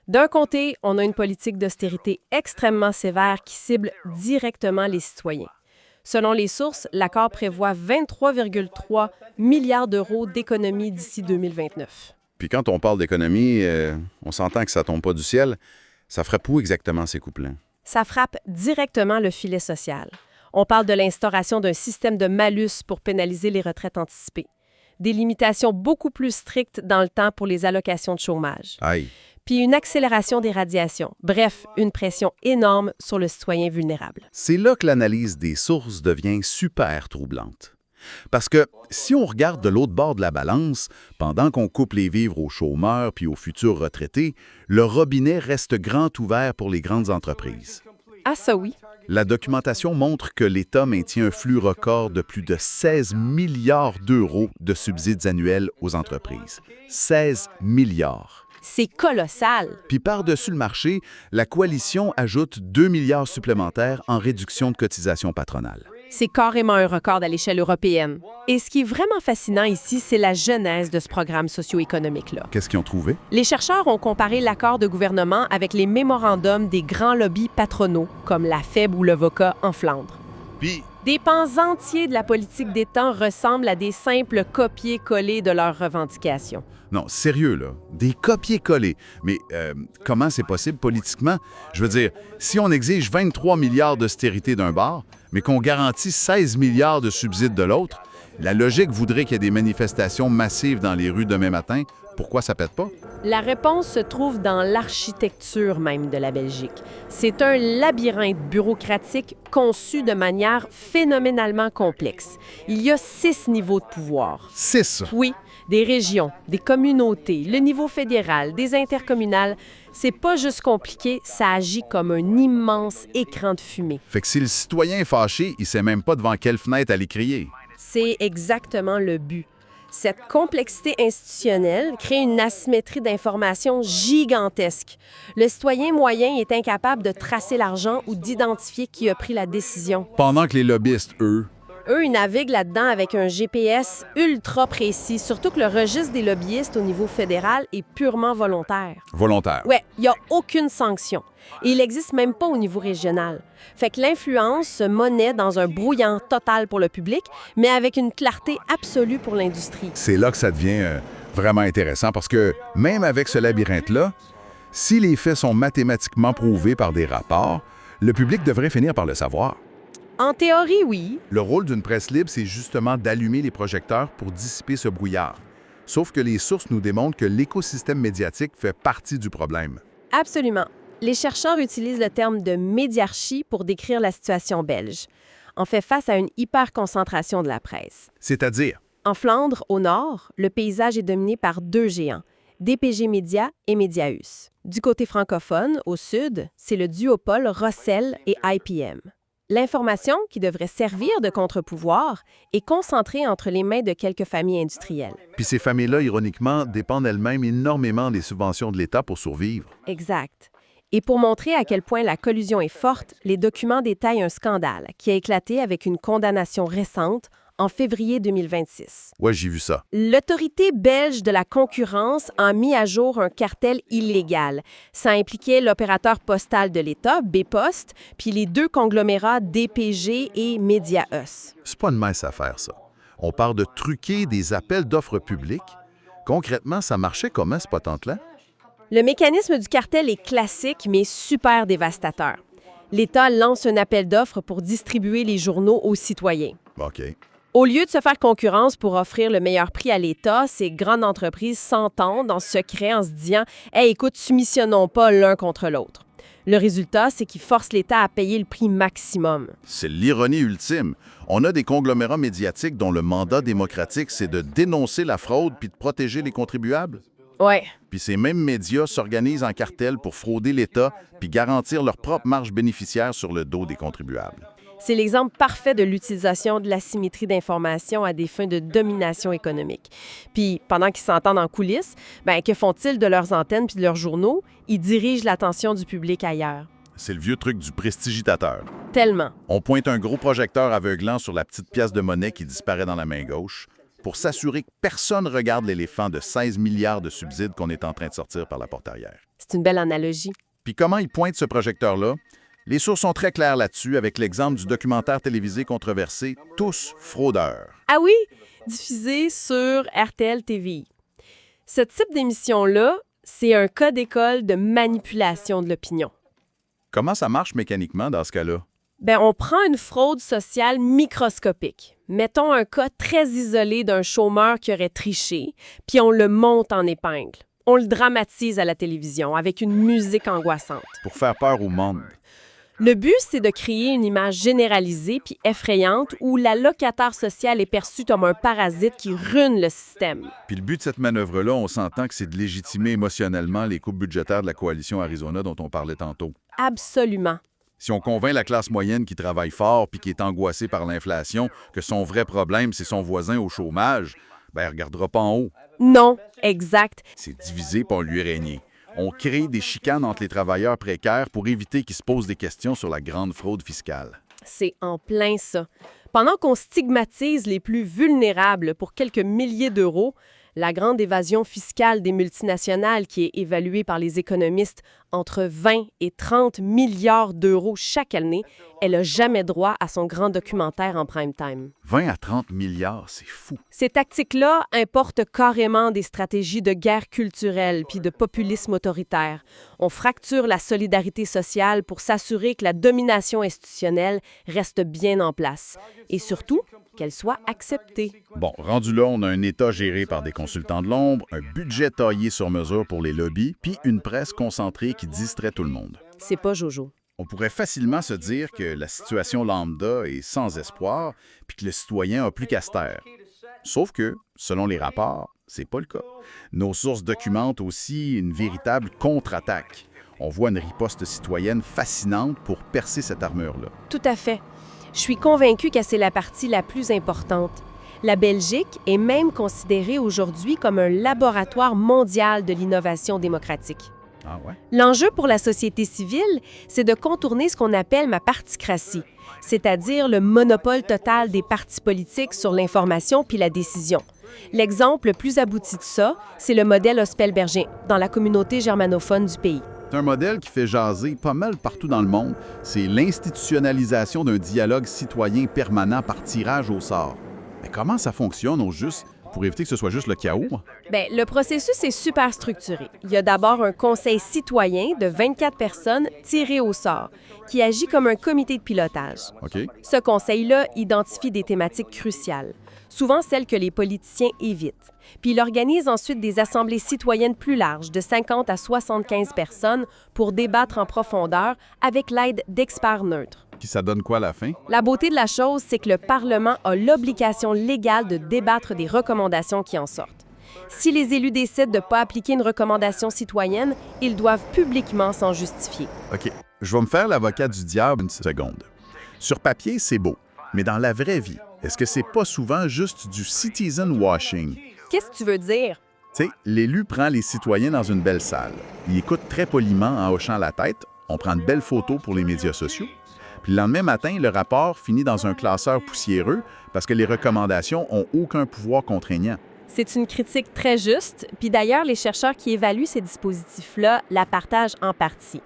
D'un côté, on a une politique d'austérité extrêmement sévère qui cible directement les citoyens. Selon les sources, l'accord prévoit 23,3 milliards d'euros d'économies d'ici 2029. Puis quand on parle d'économie, on s'entend que ça tombe pas du ciel. Ça ferait où exactement ces coupes-là? Ça frappe directement le filet social. On parle de l'instauration d'un système de malus pour pénaliser les retraites anticipées. Des limitations beaucoup plus strictes dans le temps pour les allocations de chômage. Aïe. Puis une accélération des radiations. Bref, une pression énorme sur le citoyen vulnérable. C'est là que l'analyse des sources devient super troublante. Parce que si on regarde de l'autre bord de la balance, pendant qu'on coupe les vivres aux chômeurs puis aux futurs retraités, le robinet reste grand ouvert pour les grandes entreprises. Ah ça oui. La documentation montre que l'État maintient un flux record de plus de 16 milliards d'euros de subsides annuels aux entreprises. 16 milliards. C'est colossal. Puis par-dessus le marché, la coalition ajoute 2 milliards supplémentaires en réduction de cotisations patronales. C'est carrément un record à l'échelle européenne. Et ce qui est vraiment fascinant ici, c'est la genèse de ce programme socio-économique-là. Qu'est-ce qu'ils ont trouvé? Les chercheurs ont comparé l'accord de gouvernement avec les mémorandums des grands lobbies patronaux, comme la FEB ou le VOCA en Flandre. Puis, Des pans entiers de la politique des temps ressemblent à des simples copier-coller de leurs revendications. non, sérieux, là, des copier-coller. Mais comment c'est possible politiquement? Je veux dire, si on exige 23 milliards d'austérité d'un bord, mais qu'on garantit 16 milliards de subsides de l'autre, la logique voudrait qu'il y ait des manifestations massives dans les rues demain matin. Pourquoi ça pète pas? La réponse se trouve dans l'architecture même de la Belgique. C'est un labyrinthe bureaucratique conçu de manière phénoménalement complexe. Il y a 6 niveaux de pouvoir. 6! Oui, des régions, des communautés, le niveau fédéral, des intercommunales. C'est pas juste compliqué, ça agit comme un immense écran de fumée. Fait que si le citoyen est fâché, il sait même pas devant quelle fenêtre aller crier. C'est exactement le but. Cette complexité institutionnelle crée une asymétrie d'information gigantesque. Le citoyen moyen est incapable de tracer l'argent ou d'identifier qui a pris la décision. Pendant que les lobbyistes, eux, Eux, ils naviguent là-dedans avec un GPS ultra précis, surtout que le registre des lobbyistes au niveau fédéral est purement volontaire. volontaires. Ouais, il n'y a aucune sanction. Et il n'existe même pas au niveau régional. Fait que l'influence se monnaie dans un brouillard total pour le public, mais avec une clarté absolue pour l'industrie. C'est là que ça devient vraiment intéressant parce que même avec ce labyrinthe-là, si les faits sont mathématiquement prouvés par des rapports, le public devrait finir par le savoir. En théorie, oui. Le rôle d'une presse libre, c'est justement d'allumer les projecteurs pour dissiper ce brouillard. Sauf que les sources nous démontrent que l'écosystème médiatique fait partie du problème. Absolument. Les chercheurs utilisent le terme de médiarchie pour décrire la situation belge. On fait face à une hyperconcentration de la presse. C'est-à-dire, En Flandre, au nord, le paysage est dominé par 2 géants, DPG Media et Mediaus. Du côté francophone, au sud, c'est le duopole Rossel et IPM. L'information, qui devrait servir de contre-pouvoir, est concentrée entre les mains de quelques familles industrielles. puis ces familles-là, ironiquement, dépendent elles-mêmes énormément des subventions de l'État pour survivre. Exact. Et pour montrer à quel point la collusion est forte, les documents détaillent un scandale qui a éclaté avec une condamnation récente en février 2026. Ouais, j'ai vu ça. L'autorité belge de la concurrence a mis à jour un cartel illégal. Ça impliquait l'opérateur postal de l'État, B-Post, puis les 2 conglomérats DPG et Mediaos. C'est pas une mince affaire, ça. On parle de truquer des appels d'offres publiques. Concrètement, ça marchait comment, ce patente-là? Le mécanisme du cartel est classique, mais super dévastateur. L'État lance un appel d'offres pour distribuer les journaux aux citoyens. OK. Au lieu de se faire concurrence pour offrir le meilleur prix à l'État, ces grandes entreprises s'entendent en secret en se disant « Hey, écoute, soumissionnons pas l'un contre l'autre ». Le résultat, c'est qu'ils forcent l'État à payer le prix maximum. C'est l'ironie ultime. On a des conglomérats médiatiques dont le mandat démocratique, c'est de dénoncer la fraude puis de protéger les contribuables. Ouais. Puis ces mêmes médias s'organisent en cartel pour frauder l'État puis garantir leur propre marge bénéficiaire sur le dos des contribuables. C'est l'exemple parfait de l'utilisation de l'asymétrie d'information à des fins de domination économique. Puis, pendant qu'ils s'entendent en coulisses, que font-ils de leurs antennes puis de leurs journaux? Ils dirigent l'attention du public ailleurs. C'est le vieux truc du prestigitateur. Tellement. On pointe un gros projecteur aveuglant sur la petite pièce de monnaie qui disparaît dans la main gauche pour s'assurer que personne regarde l'éléphant de 16 milliards de subsides qu'on est en train de sortir par la porte arrière. C'est une belle analogie. Puis comment ils pointent ce projecteur-là? Les sources sont très claires là-dessus, avec l'exemple du documentaire télévisé controversé « Tous fraudeurs ». Ah oui, diffusé sur RTL TVI. Ce type d'émission-là, c'est un cas d'école de manipulation de l'opinion. Comment ça marche mécaniquement dans ce cas-là? On prend une fraude sociale microscopique. Mettons un cas très isolé d'un chômeur qui aurait triché, puis on le monte en épingle. On le dramatise à la télévision avec une musique angoissante. Pour faire peur au monde. Le but, c'est de créer une image généralisée puis effrayante où la locataire sociale est perçue comme un parasite qui ruine le système. Puis le but de cette manœuvre-là, on s'entend que c'est de légitimer émotionnellement les coupes budgétaires de la coalition Arizona dont on parlait tantôt. Absolument. Si on convainc la classe moyenne qui travaille fort puis qui est angoissée par l'inflation que son vrai problème, c'est son voisin au chômage, elle ne regardera pas en haut. Non, exact. C'est divisé pour lui régner. On crée des chicanes entre les travailleurs précaires pour éviter qu'ils se posent des questions sur la grande fraude fiscale. C'est en plein ça. Pendant qu'on stigmatise les plus vulnérables pour quelques milliers d'euros, la grande évasion fiscale des multinationales qui est évaluée par les économistes entre 20 et 30 milliards d'euros chaque année, elle n'a jamais droit à son grand documentaire en prime time. 20 à 30 milliards, c'est fou. Ces tactiques-là importent carrément des stratégies de guerre culturelle puis de populisme autoritaire. On fracture la solidarité sociale pour s'assurer que la domination institutionnelle reste bien en place. Et surtout, qu'elle soit acceptée. Bon, rendu là, on a un État géré par des consultants de l'ombre, un budget taillé sur mesure pour les lobbies, puis une presse concentrée qui distrait tout le monde. C'est pas Jojo. On pourrait facilement se dire que la situation lambda est sans espoir, puis que le citoyen a plus qu'à se taire. Sauf que, selon les rapports, c'est pas le cas. Nos sources documentent aussi une véritable contre-attaque. On voit une riposte citoyenne fascinante pour percer cette armure-là. Tout à fait. Je suis convaincue que c'est la partie la plus importante. La Belgique est même considérée aujourd'hui comme un laboratoire mondial de l'innovation démocratique. Ah ouais? L'enjeu pour la société civile, c'est de contourner ce qu'on appelle ma particratie, c'est-à-dire le monopole total des partis politiques sur l'information puis la décision. L'exemple le plus abouti de ça, c'est le modèle Ospelbergien, dans la communauté germanophone du pays. C'est un modèle qui fait jaser pas mal partout dans le monde. C'est l'institutionnalisation d'un dialogue citoyen permanent par tirage au sort. Mais comment ça fonctionne au juste pour éviter que ce soit juste le chaos? Le processus est super structuré. Il y a d'abord un conseil citoyen de 24 personnes tirées au sort, qui agit comme un comité de pilotage. OK. Ce conseil-là identifie des thématiques cruciales, souvent celles que les politiciens évitent. Puis il organise ensuite des assemblées citoyennes plus larges, de 50 à 75 personnes, pour débattre en profondeur avec l'aide d'experts neutres. Puis ça donne quoi à la fin? La beauté de la chose, c'est que le Parlement a l'obligation légale de débattre des recommandations qui en sortent. Si les élus décident de ne pas appliquer une recommandation citoyenne, ils doivent publiquement s'en justifier. OK. Je vais me faire l'avocat du diable une seconde. Sur papier, c'est beau. Mais dans la vraie vie, est-ce que c'est pas souvent juste du citizen washing? Qu'est-ce que tu veux dire? Tu sais, l'élu prend les citoyens dans une belle salle. Il écoute très poliment en hochant la tête. On prend de belles photos pour les médias sociaux. Puis le lendemain matin, le rapport finit dans un classeur poussiéreux parce que les recommandations n'ont aucun pouvoir contraignant. C'est une critique très juste, puis d'ailleurs, les chercheurs qui évaluent ces dispositifs-là la partagent en partie.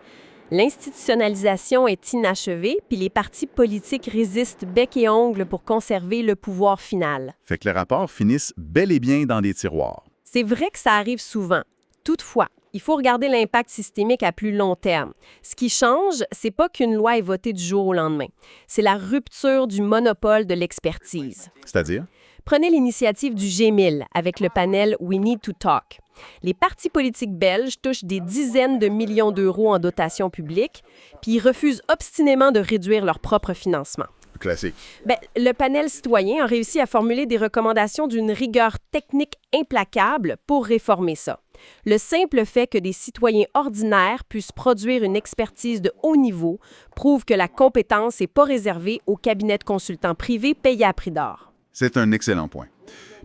L'institutionnalisation est inachevée, puis les partis politiques résistent bec et ongles pour conserver le pouvoir final. Fait que les rapports finissent bel et bien dans des tiroirs. C'est vrai que ça arrive souvent. Toutefois, il faut regarder l'impact systémique à plus long terme. Ce qui change, c'est pas qu'une loi est votée du jour au lendemain. C'est la rupture du monopole de l'expertise. C'est-à-dire? Prenez l'initiative du G1000 avec le panel We Need to Talk. Les partis politiques belges touchent des dizaines de millions d'euros en dotation publique, puis ils refusent obstinément de réduire leur propre financement. Classique. Le panel citoyen a réussi à formuler des recommandations d'une rigueur technique implacable pour réformer ça. Le simple fait que des citoyens ordinaires puissent produire une expertise de haut niveau prouve que la compétence n'est pas réservée aux cabinets de consultants privés payés à prix d'or. C'est un excellent point.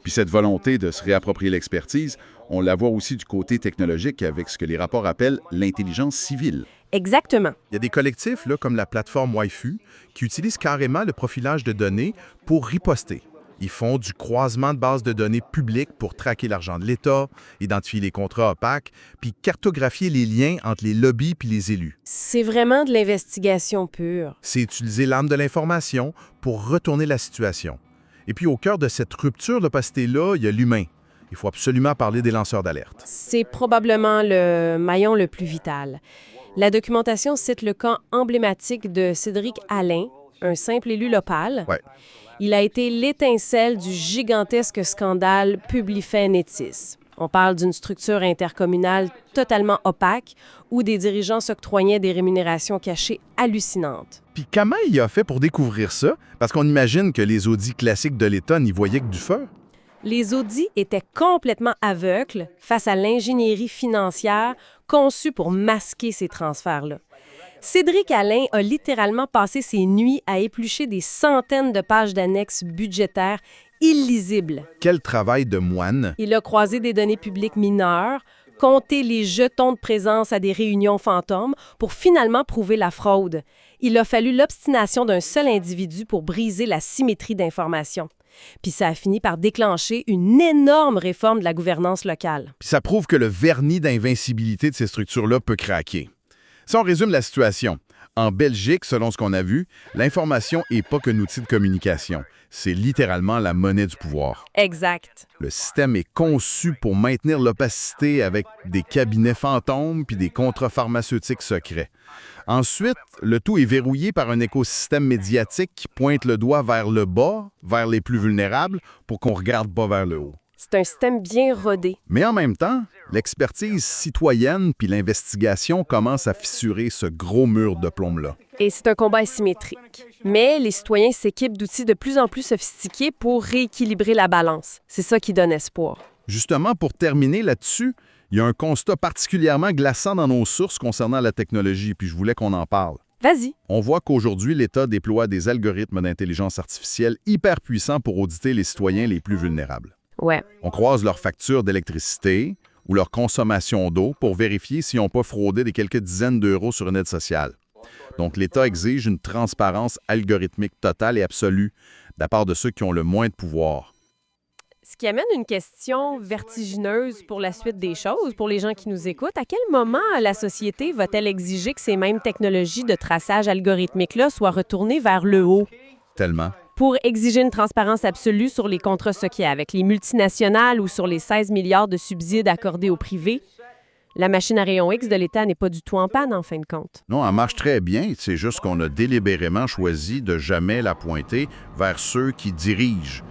Puis cette volonté de se réapproprier l'expertise, on la voit aussi du côté technologique avec ce que les rapports appellent l'intelligence civile. Exactement. Il y a des collectifs comme la plateforme WiFu qui utilisent carrément le profilage de données pour riposter. Ils font du croisement de bases de données publiques pour traquer l'argent de l'État, identifier les contrats opaques, puis cartographier les liens entre les lobbies puis les élus. C'est vraiment de l'investigation pure. C'est utiliser l'arme de l'information pour retourner la situation. Et puis au cœur de cette rupture d'opacité-là, il y a l'humain. Il faut absolument parler des lanceurs d'alerte. C'est probablement le maillon le plus vital. La documentation cite le cas emblématique de Cédric Alain, un simple élu local. Ouais. Il a été l'étincelle du gigantesque scandale Publifen-Etis. On parle d'une structure intercommunale totalement opaque où des dirigeants s'octroyaient des rémunérations cachées hallucinantes. Puis comment il a fait pour découvrir ça? Parce qu'on imagine que les audits classiques de l'État n'y voyaient que du feu. Les audits étaient complètement aveugles face à l'ingénierie financière conçue pour masquer ces transferts-là. Cédric Alain a littéralement passé ses nuits à éplucher des centaines de pages d'annexes budgétaires illisibles. Quel travail de moine! Il a croisé des données publiques mineures, compté les jetons de présence à des réunions fantômes pour finalement prouver la fraude. Il a fallu l'obstination d'un seul individu pour briser la symétrie d'information. Puis ça a fini par déclencher une énorme réforme de la gouvernance locale. Puis ça prouve que le vernis d'invincibilité de ces structures-là peut craquer. Si on résume la situation, en Belgique, selon ce qu'on a vu, l'information n'est pas qu'un outil de communication. C'est littéralement la monnaie du pouvoir. Exact. Le système est conçu pour maintenir l'opacité avec des cabinets fantômes puis des contrats pharmaceutiques secrets. Ensuite, le tout est verrouillé par un écosystème médiatique qui pointe le doigt vers le bas, vers les plus vulnérables, pour qu'on regarde pas vers le haut. C'est un système bien rodé. Mais en même temps, l'expertise citoyenne puis l'investigation commencent à fissurer ce gros mur de plomb-là. Et c'est un combat asymétrique. Mais les citoyens s'équipent d'outils de plus en plus sophistiqués pour rééquilibrer la balance. C'est ça qui donne espoir. Justement, pour terminer là-dessus, il y a un constat particulièrement glaçant dans nos sources concernant la technologie, puis je voulais qu'on en parle. Vas-y. On voit qu'aujourd'hui, l'État déploie des algorithmes d'intelligence artificielle hyper puissants pour auditer les citoyens les plus vulnérables. Ouais. On croise leurs factures d'électricité ou leur consommation d'eau pour vérifier s'ils n'ont pas fraudé des quelques dizaines d'euros sur une aide sociale. Donc, l'État exige une transparence algorithmique totale et absolue de la part de ceux qui ont le moins de pouvoir. Ce qui amène une question vertigineuse pour la suite des choses, pour les gens qui nous écoutent. À quel moment la société va-t-elle exiger que ces mêmes technologies de traçage algorithmique-là soient retournées vers le haut? Tellement. Pour exiger une transparence absolue sur les contrats secrets avec les multinationales ou sur les 16 milliards de subsides accordés au privé, la machine à rayon X de l'État n'est pas du tout en panne, en fin de compte. Non, elle marche très bien. C'est juste qu'on a délibérément choisi de jamais la pointer vers ceux qui dirigent.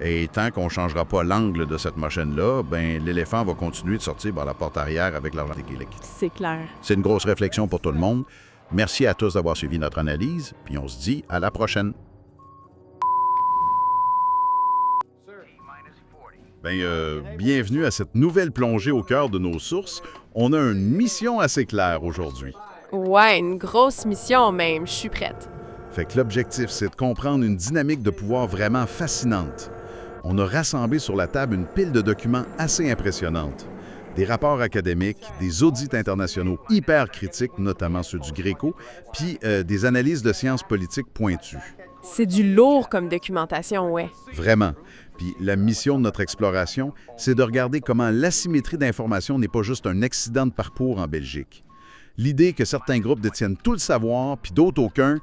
Et tant qu'on ne changera pas l'angle de cette machine-là, ben l'éléphant va continuer de sortir par la porte arrière avec l'argent liquide. C'est clair. C'est une grosse réflexion pour tout le monde. Merci à tous d'avoir suivi notre analyse, puis on se dit à la prochaine. Bienvenue à cette nouvelle plongée au cœur de nos sources. On a une mission assez claire aujourd'hui. Ouais, une grosse mission même. Je suis prête. Fait que l'objectif, c'est de comprendre une dynamique de pouvoir vraiment fascinante. On a rassemblé sur la table une pile de documents assez impressionnante. Des rapports académiques, des audits internationaux hyper critiques, notamment ceux du Gréco, puis des analyses de sciences politiques pointues. C'est du lourd comme documentation, ouais. Vraiment. Puis la mission de notre exploration, c'est de regarder comment l'asymétrie d'information n'est pas juste un accident de parcours en Belgique. L'idée que certains groupes détiennent tout le savoir, puis d'autres aucun,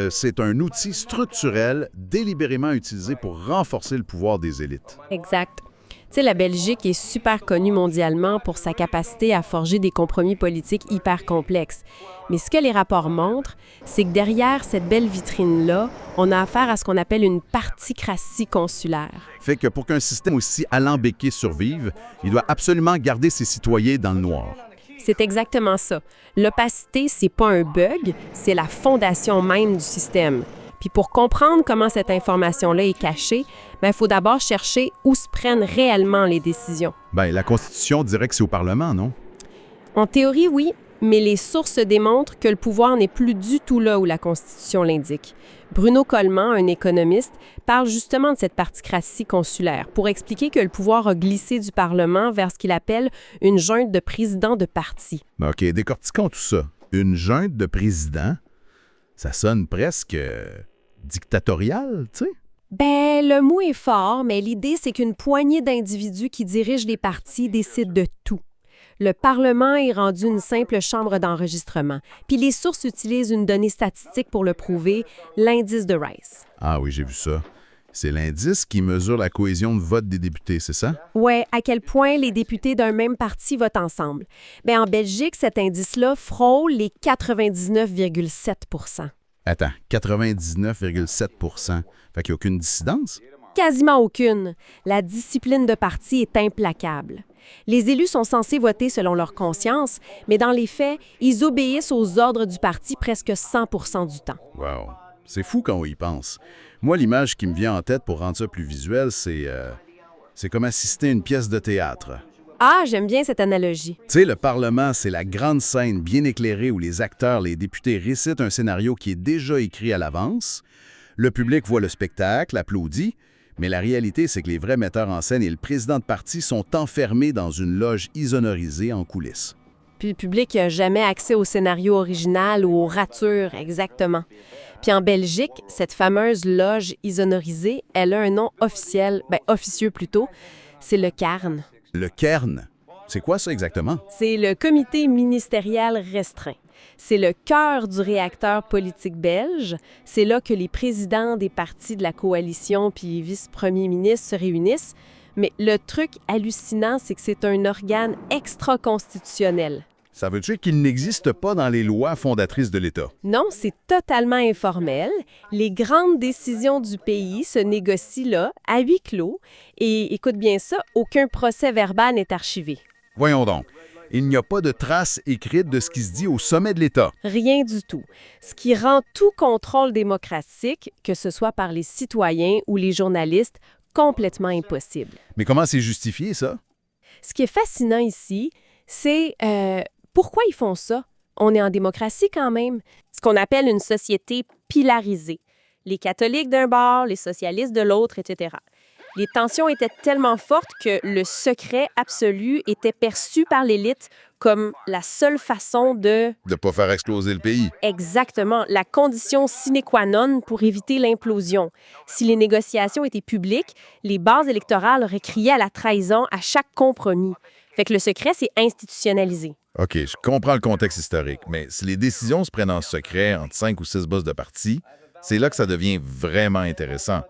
c'est un outil structurel délibérément utilisé pour renforcer le pouvoir des élites. Exact. Tu sais, la Belgique est super connue mondialement pour sa capacité à forger des compromis politiques hyper complexes. Mais ce que les rapports montrent, c'est que derrière cette belle vitrine-là, on a affaire à ce qu'on appelle une particratie consulaire. Fait que pour qu'un système aussi alambiqué survive, il doit absolument garder ses citoyens dans le noir. C'est exactement ça. L'opacité, c'est pas un bug, c'est la fondation même du système. Puis pour comprendre comment cette information-là est cachée, il faut d'abord chercher où se prennent réellement les décisions. La Constitution dirait que c'est au Parlement, non? En théorie, oui, mais les sources démontrent que le pouvoir n'est plus du tout là où la Constitution l'indique. Bruno Coleman, un économiste, parle justement de cette particratie consulaire pour expliquer que le pouvoir a glissé du Parlement vers ce qu'il appelle une junte de présidents de partis. OK, décortiquons tout ça. Une junte de présidents, ça sonne presque dictatorial, tu sais? Ben, le mot est fort, mais l'idée, c'est qu'une poignée d'individus qui dirigent les partis décident de tout. Le Parlement est rendu une simple chambre d'enregistrement, puis les sources utilisent une donnée statistique pour le prouver, l'indice de Rice. Ah oui, j'ai vu ça. C'est l'indice qui mesure la cohésion de vote des députés, c'est ça? Ouais, à quel point les députés d'un même parti votent ensemble. Ben, en Belgique, cet indice-là frôle les 99,7 %. Attends, 99,7 %. Fait qu'il n'y a aucune dissidence? Quasiment aucune. La discipline de parti est implacable. Les élus sont censés voter selon leur conscience, mais dans les faits, ils obéissent aux ordres du parti presque 100 % du temps. Wow. C'est fou quand on y pense. Moi, l'image qui me vient en tête pour rendre ça plus visuel, c'est comme assister à une pièce de théâtre. Ah, j'aime bien cette analogie. Tu sais, le Parlement, c'est la grande scène bien éclairée où les acteurs, les députés récitent un scénario qui est déjà écrit à l'avance. Le public voit le spectacle, applaudit, mais la réalité, c'est que les vrais metteurs en scène et le président de parti sont enfermés dans une loge isonorisée en coulisses. Puis le public n'a jamais accès au scénario original ou aux ratures, exactement. Puis en Belgique, cette fameuse loge isonorisée, elle a un nom officiel, officieux plutôt, c'est le CARN. Le CARN, c'est quoi ça exactement? C'est le comité ministériel restreint. C'est le cœur du réacteur politique belge. C'est là que les présidents des partis de la coalition puis vice-premiers ministres se réunissent. Mais le truc hallucinant, c'est que c'est un organe extra-constitutionnel. Ça veut dire qu'il n'existe pas dans les lois fondatrices de l'État? Non, c'est totalement informel. Les grandes décisions du pays se négocient là, à huis clos. Et écoute bien ça, aucun procès verbal n'est archivé. Voyons donc. Il n'y a pas de traces écrites de ce qui se dit au sommet de l'État. Rien du tout. Ce qui rend tout contrôle démocratique, que ce soit par les citoyens ou les journalistes, complètement impossible. Mais comment c'est justifié, ça? Ce qui est fascinant ici, c'est pourquoi ils font ça? On est en démocratie quand même. Ce qu'on appelle une société pilarisée. Les catholiques d'un bord, les socialistes de l'autre, etc. Les tensions étaient tellement fortes que le secret absolu était perçu par l'élite comme la seule façon de... De pas faire exploser le pays. Exactement, la condition sine qua non pour éviter l'implosion. Si les négociations étaient publiques, les bases électorales auraient crié à la trahison à chaque compromis. Fait que le secret, c'est institutionnalisé. OK, je comprends le contexte historique, mais si les décisions se prennent en secret entre 5 ou 6 boss de parti, c'est là que ça devient vraiment intéressant.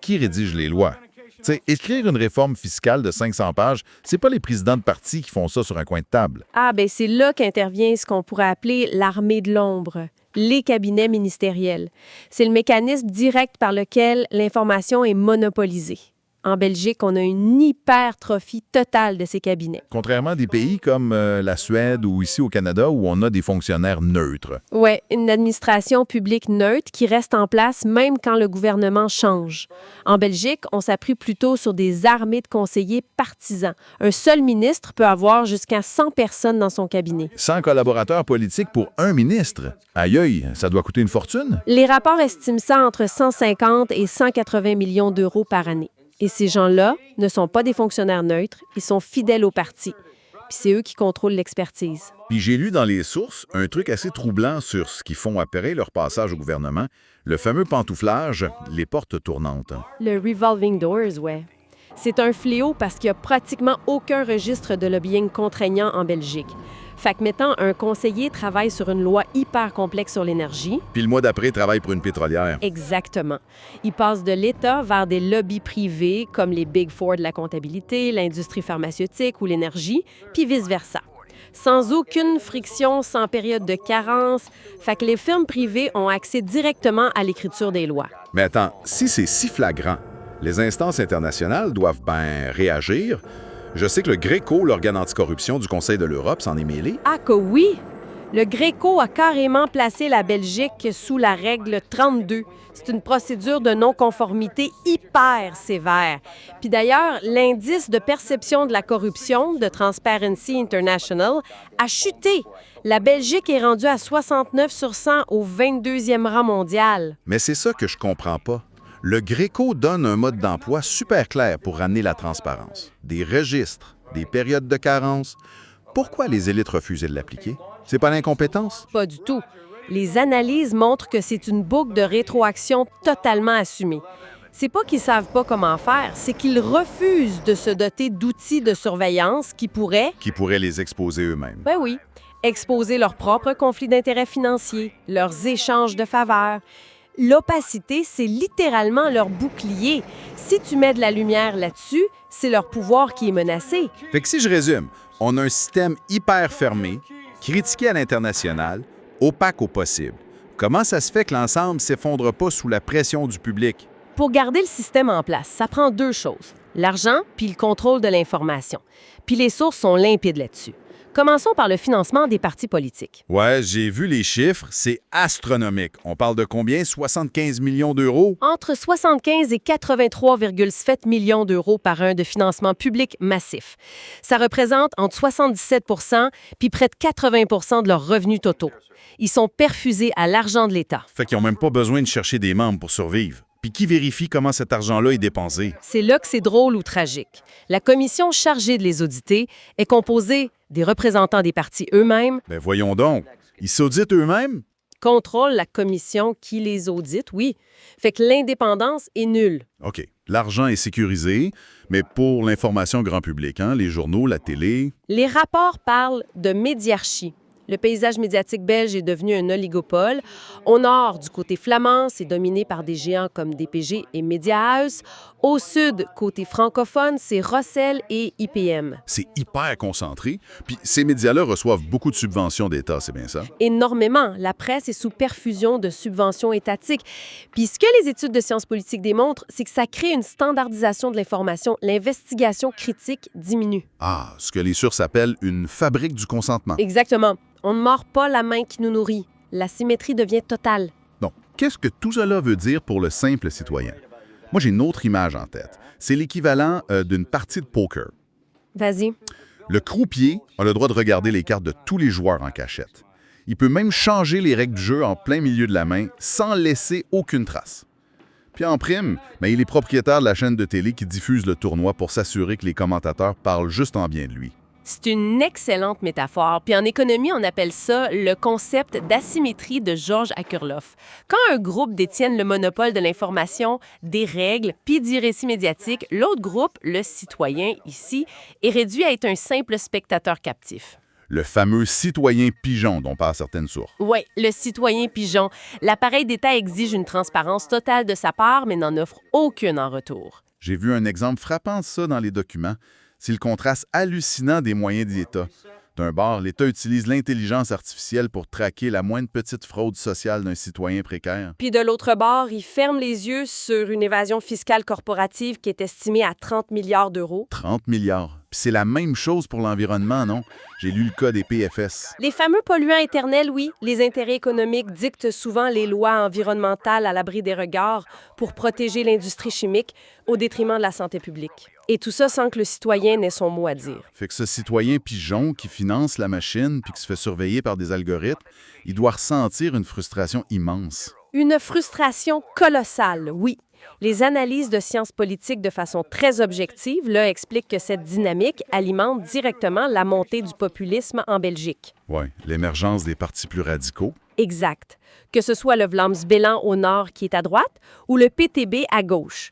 Qui rédige les lois? Tu sais, écrire une réforme fiscale de 500 pages, c'est pas les présidents de parti qui font ça sur un coin de table. Ah, ben c'est là qu'intervient ce qu'on pourrait appeler l'armée de l'ombre, les cabinets ministériels. C'est le mécanisme direct par lequel l'information est monopolisée. En Belgique, on a une hypertrophie totale de ces cabinets. Contrairement à des pays comme la Suède ou ici au Canada où on a des fonctionnaires neutres. Oui, une administration publique neutre qui reste en place même quand le gouvernement change. En Belgique, on s'appuie plutôt sur des armées de conseillers partisans. Un seul ministre peut avoir jusqu'à 100 personnes dans son cabinet. 100 collaborateurs politiques pour un ministre. Aïe aïe, ça doit coûter une fortune. Les rapports estiment ça entre 150 et 180 millions d'euros par année. Et ces gens-là ne sont pas des fonctionnaires neutres, ils sont fidèles au parti. Puis c'est eux qui contrôlent l'expertise. Puis j'ai lu dans les sources un truc assez troublant sur ce qui font après leur passage au gouvernement, le fameux pantouflage, les portes tournantes. Le revolving doors, ouais. C'est un fléau parce qu'il n'y a pratiquement aucun registre de lobbying contraignant en Belgique. Fait que, mettons, un conseiller travaille sur une loi hyper complexe sur l'énergie. Puis le mois d'après, il travaille pour une pétrolière. Exactement. Il passe de l'État vers des lobbies privés comme les Big Four de la comptabilité, l'industrie pharmaceutique ou l'énergie, puis vice-versa. Sans aucune friction, sans période de carence. Fait que les firmes privées ont accès directement à l'écriture des lois. Mais attends, si c'est si flagrant, les instances internationales doivent réagir. Je sais que le GRECO, l'organe anticorruption du Conseil de l'Europe, s'en est mêlé. Ah que oui! Le GRECO a carrément placé la Belgique sous la règle 32. C'est une procédure de non-conformité hyper sévère. Puis d'ailleurs, l'indice de perception de la corruption de Transparency International a chuté. La Belgique est rendue à 69 sur 100 au 22e rang mondial. Mais c'est ça que je comprends pas. Le GRECO donne un mode d'emploi super clair pour ramener la transparence. Des registres, des périodes de carence. Pourquoi les élites refusaient de l'appliquer? C'est pas l'incompétence? Pas du tout. Les analyses montrent que c'est une boucle de rétroaction totalement assumée. C'est pas qu'ils savent pas comment faire, c'est qu'ils refusent de se doter d'outils de surveillance qui pourraient, Qui pourraient les exposer eux-mêmes. ben oui, exposer leurs propres conflits d'intérêts financiers, leurs échanges de faveurs. L'opacité, c'est littéralement leur bouclier. Si tu mets de la lumière là-dessus, c'est leur pouvoir qui est menacé. Fait que si je résume, on a un système hyper fermé, critiqué à l'international, opaque au possible. Comment ça se fait que l'ensemble s'effondre pas sous la pression du public? Pour garder le système en place, ça prend deux choses. L'argent puis le contrôle de l'information. Puis les sources sont limpides là-dessus. Commençons par le financement des partis politiques. Ouais, j'ai vu les chiffres, c'est astronomique. On parle de combien? 75 millions d'euros? Entre 75 et 83,7 millions d'euros par an de financement public massif. Ça représente entre 77 puis près de 80 de leurs revenus totaux. Ils sont perfusés à l'argent de l'État. Fait qu'ils n'ont même pas besoin de chercher des membres pour survivre. Puis qui vérifie comment cet argent-là est dépensé? C'est là que c'est drôle ou tragique. La commission chargée de les auditer est composée des représentants des partis eux-mêmes, Ben voyons donc, ils s'auditent eux-mêmes? contrôle la commission qui les audite, oui. Fait que l'indépendance est nulle. OK. L'argent est sécurisé, mais pour l'information grand public, hein, les journaux, la télé... Les rapports parlent de médiarchie. Le paysage médiatique belge est devenu un oligopole. Au nord, du côté flamand, c'est dominé par des géants comme DPG et Mediahuis. Au sud, côté francophone, c'est Rossel et IPM. C'est hyper concentré, puis ces médias-là reçoivent beaucoup de subventions d'État, c'est bien ça? Énormément. La presse est sous perfusion de subventions étatiques. Puis ce que les études de sciences politiques démontrent, c'est que ça crée une standardisation de l'information. L'investigation critique diminue. Ah, ce que les sources appellent une fabrique du consentement. Exactement. On ne mord pas la main qui nous nourrit. La symétrie devient totale. Donc, qu'est-ce que tout cela veut dire pour le simple citoyen? Moi, j'ai une autre image en tête. C'est l'équivalent d'une partie de poker. Vas-y. Le croupier a le droit de regarder les cartes de tous les joueurs en cachette. Il peut même changer les règles du jeu en plein milieu de la main sans laisser aucune trace. Puis en prime, il est propriétaire de la chaîne de télé qui diffuse le tournoi pour s'assurer que les commentateurs parlent juste en bien de lui. C'est une excellente métaphore. Puis en économie, on appelle ça le concept d'asymétrie de Georges Akerlof. Quand un groupe détient le monopole de l'information, des règles, puis du récit médiatique, l'autre groupe, le citoyen ici, est réduit à être un simple spectateur captif. Le fameux citoyen pigeon dont parlent certaines sources. Oui, le citoyen pigeon. L'appareil d'État exige une transparence totale de sa part, mais n'en offre aucune en retour. J'ai vu un exemple frappant de ça dans les documents. C'est le contraste hallucinant des moyens de l'État. D'un bord, l'État utilise l'intelligence artificielle pour traquer la moindre petite fraude sociale d'un citoyen précaire. Puis de l'autre bord, il ferme les yeux sur une évasion fiscale corporative qui est estimée à 30 milliards d'euros. 30 milliards. Puis c'est la même chose pour l'environnement, non? J'ai lu le cas des PFS. Les fameux polluants éternels, oui. Les intérêts économiques dictent souvent les lois environnementales à l'abri des regards pour protéger l'industrie chimique au détriment de la santé publique. Et tout ça sans que le citoyen n'ait son mot à dire. Fait que ce citoyen pigeon qui finance la machine puis qui se fait surveiller par des algorithmes, il doit ressentir une frustration immense. Une frustration colossale, oui. Les analyses de sciences politiques de façon très objective là, expliquent que cette dynamique alimente directement la montée du populisme en Belgique. Oui, l'émergence des partis plus radicaux. Exact. Que ce soit le Vlaams-Belang au nord qui est à droite ou le PTB à gauche.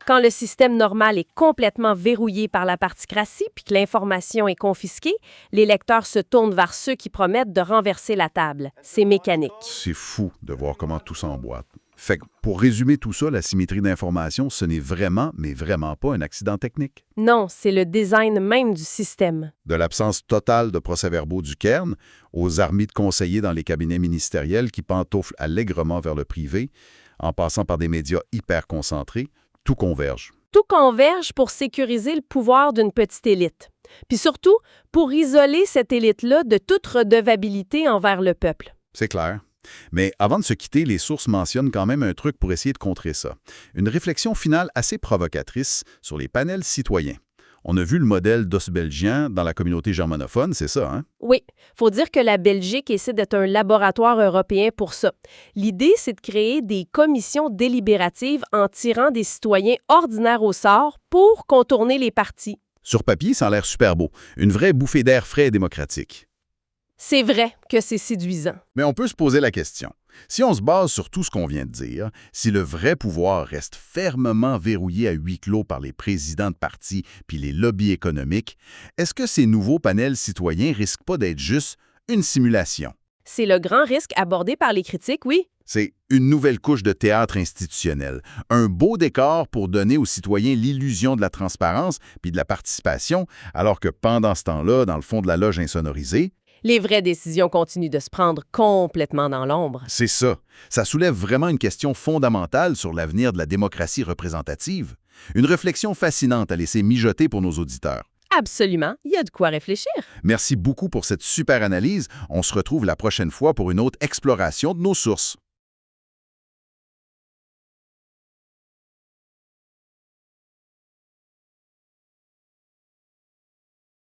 Quand le système normal est complètement verrouillé par la particratie puis que l'information est confisquée, les lecteurs se tournent vers ceux qui promettent de renverser la table. C'est mécanique. C'est fou de voir comment tout s'emboîte. Fait que pour résumer tout ça, la symétrie d'information, ce n'est vraiment, mais vraiment pas un accident technique. Non, c'est le design même du système. De l'absence totale de procès-verbaux du Cairn aux armées de conseillers dans les cabinets ministériels qui pantouflent allègrement vers le privé, en passant par des médias hyper concentrés, tout converge. Tout converge pour sécuriser le pouvoir d'une petite élite. Puis surtout, pour isoler cette élite-là de toute redevabilité envers le peuple. C'est clair. Mais avant de se quitter, les sources mentionnent quand même un truc pour essayer de contrer ça. Une réflexion finale assez provocatrice sur les panels citoyens. On a vu le modèle d'os belgien dans la communauté germanophone, c'est ça, hein? Oui, faut dire que la Belgique essaie d'être un laboratoire européen pour ça. L'idée, c'est de créer des commissions délibératives en tirant des citoyens ordinaires au sort pour contourner les partis. Sur papier, ça a l'air super beau. Une vraie bouffée d'air frais et démocratique. C'est vrai que c'est séduisant. Mais on peut se poser la question. Si on se base sur tout ce qu'on vient de dire, si le vrai pouvoir reste fermement verrouillé à huis clos par les présidents de partis puis les lobbies économiques, est-ce que ces nouveaux panels citoyens risquent pas d'être juste une simulation? C'est le grand risque abordé par les critiques, oui. C'est une nouvelle couche de théâtre institutionnel, un beau décor pour donner aux citoyens l'illusion de la transparence puis de la participation, alors que pendant ce temps-là, dans le fond de la loge insonorisée, Les vraies décisions continuent de se prendre complètement dans l'ombre. c'est ça. Ça soulève vraiment une question fondamentale sur l'avenir de la démocratie représentative. Une réflexion fascinante à laisser mijoter pour nos auditeurs. Absolument, il y a de quoi réfléchir. Merci beaucoup pour cette super analyse. On se retrouve la prochaine fois pour une autre exploration de nos sources.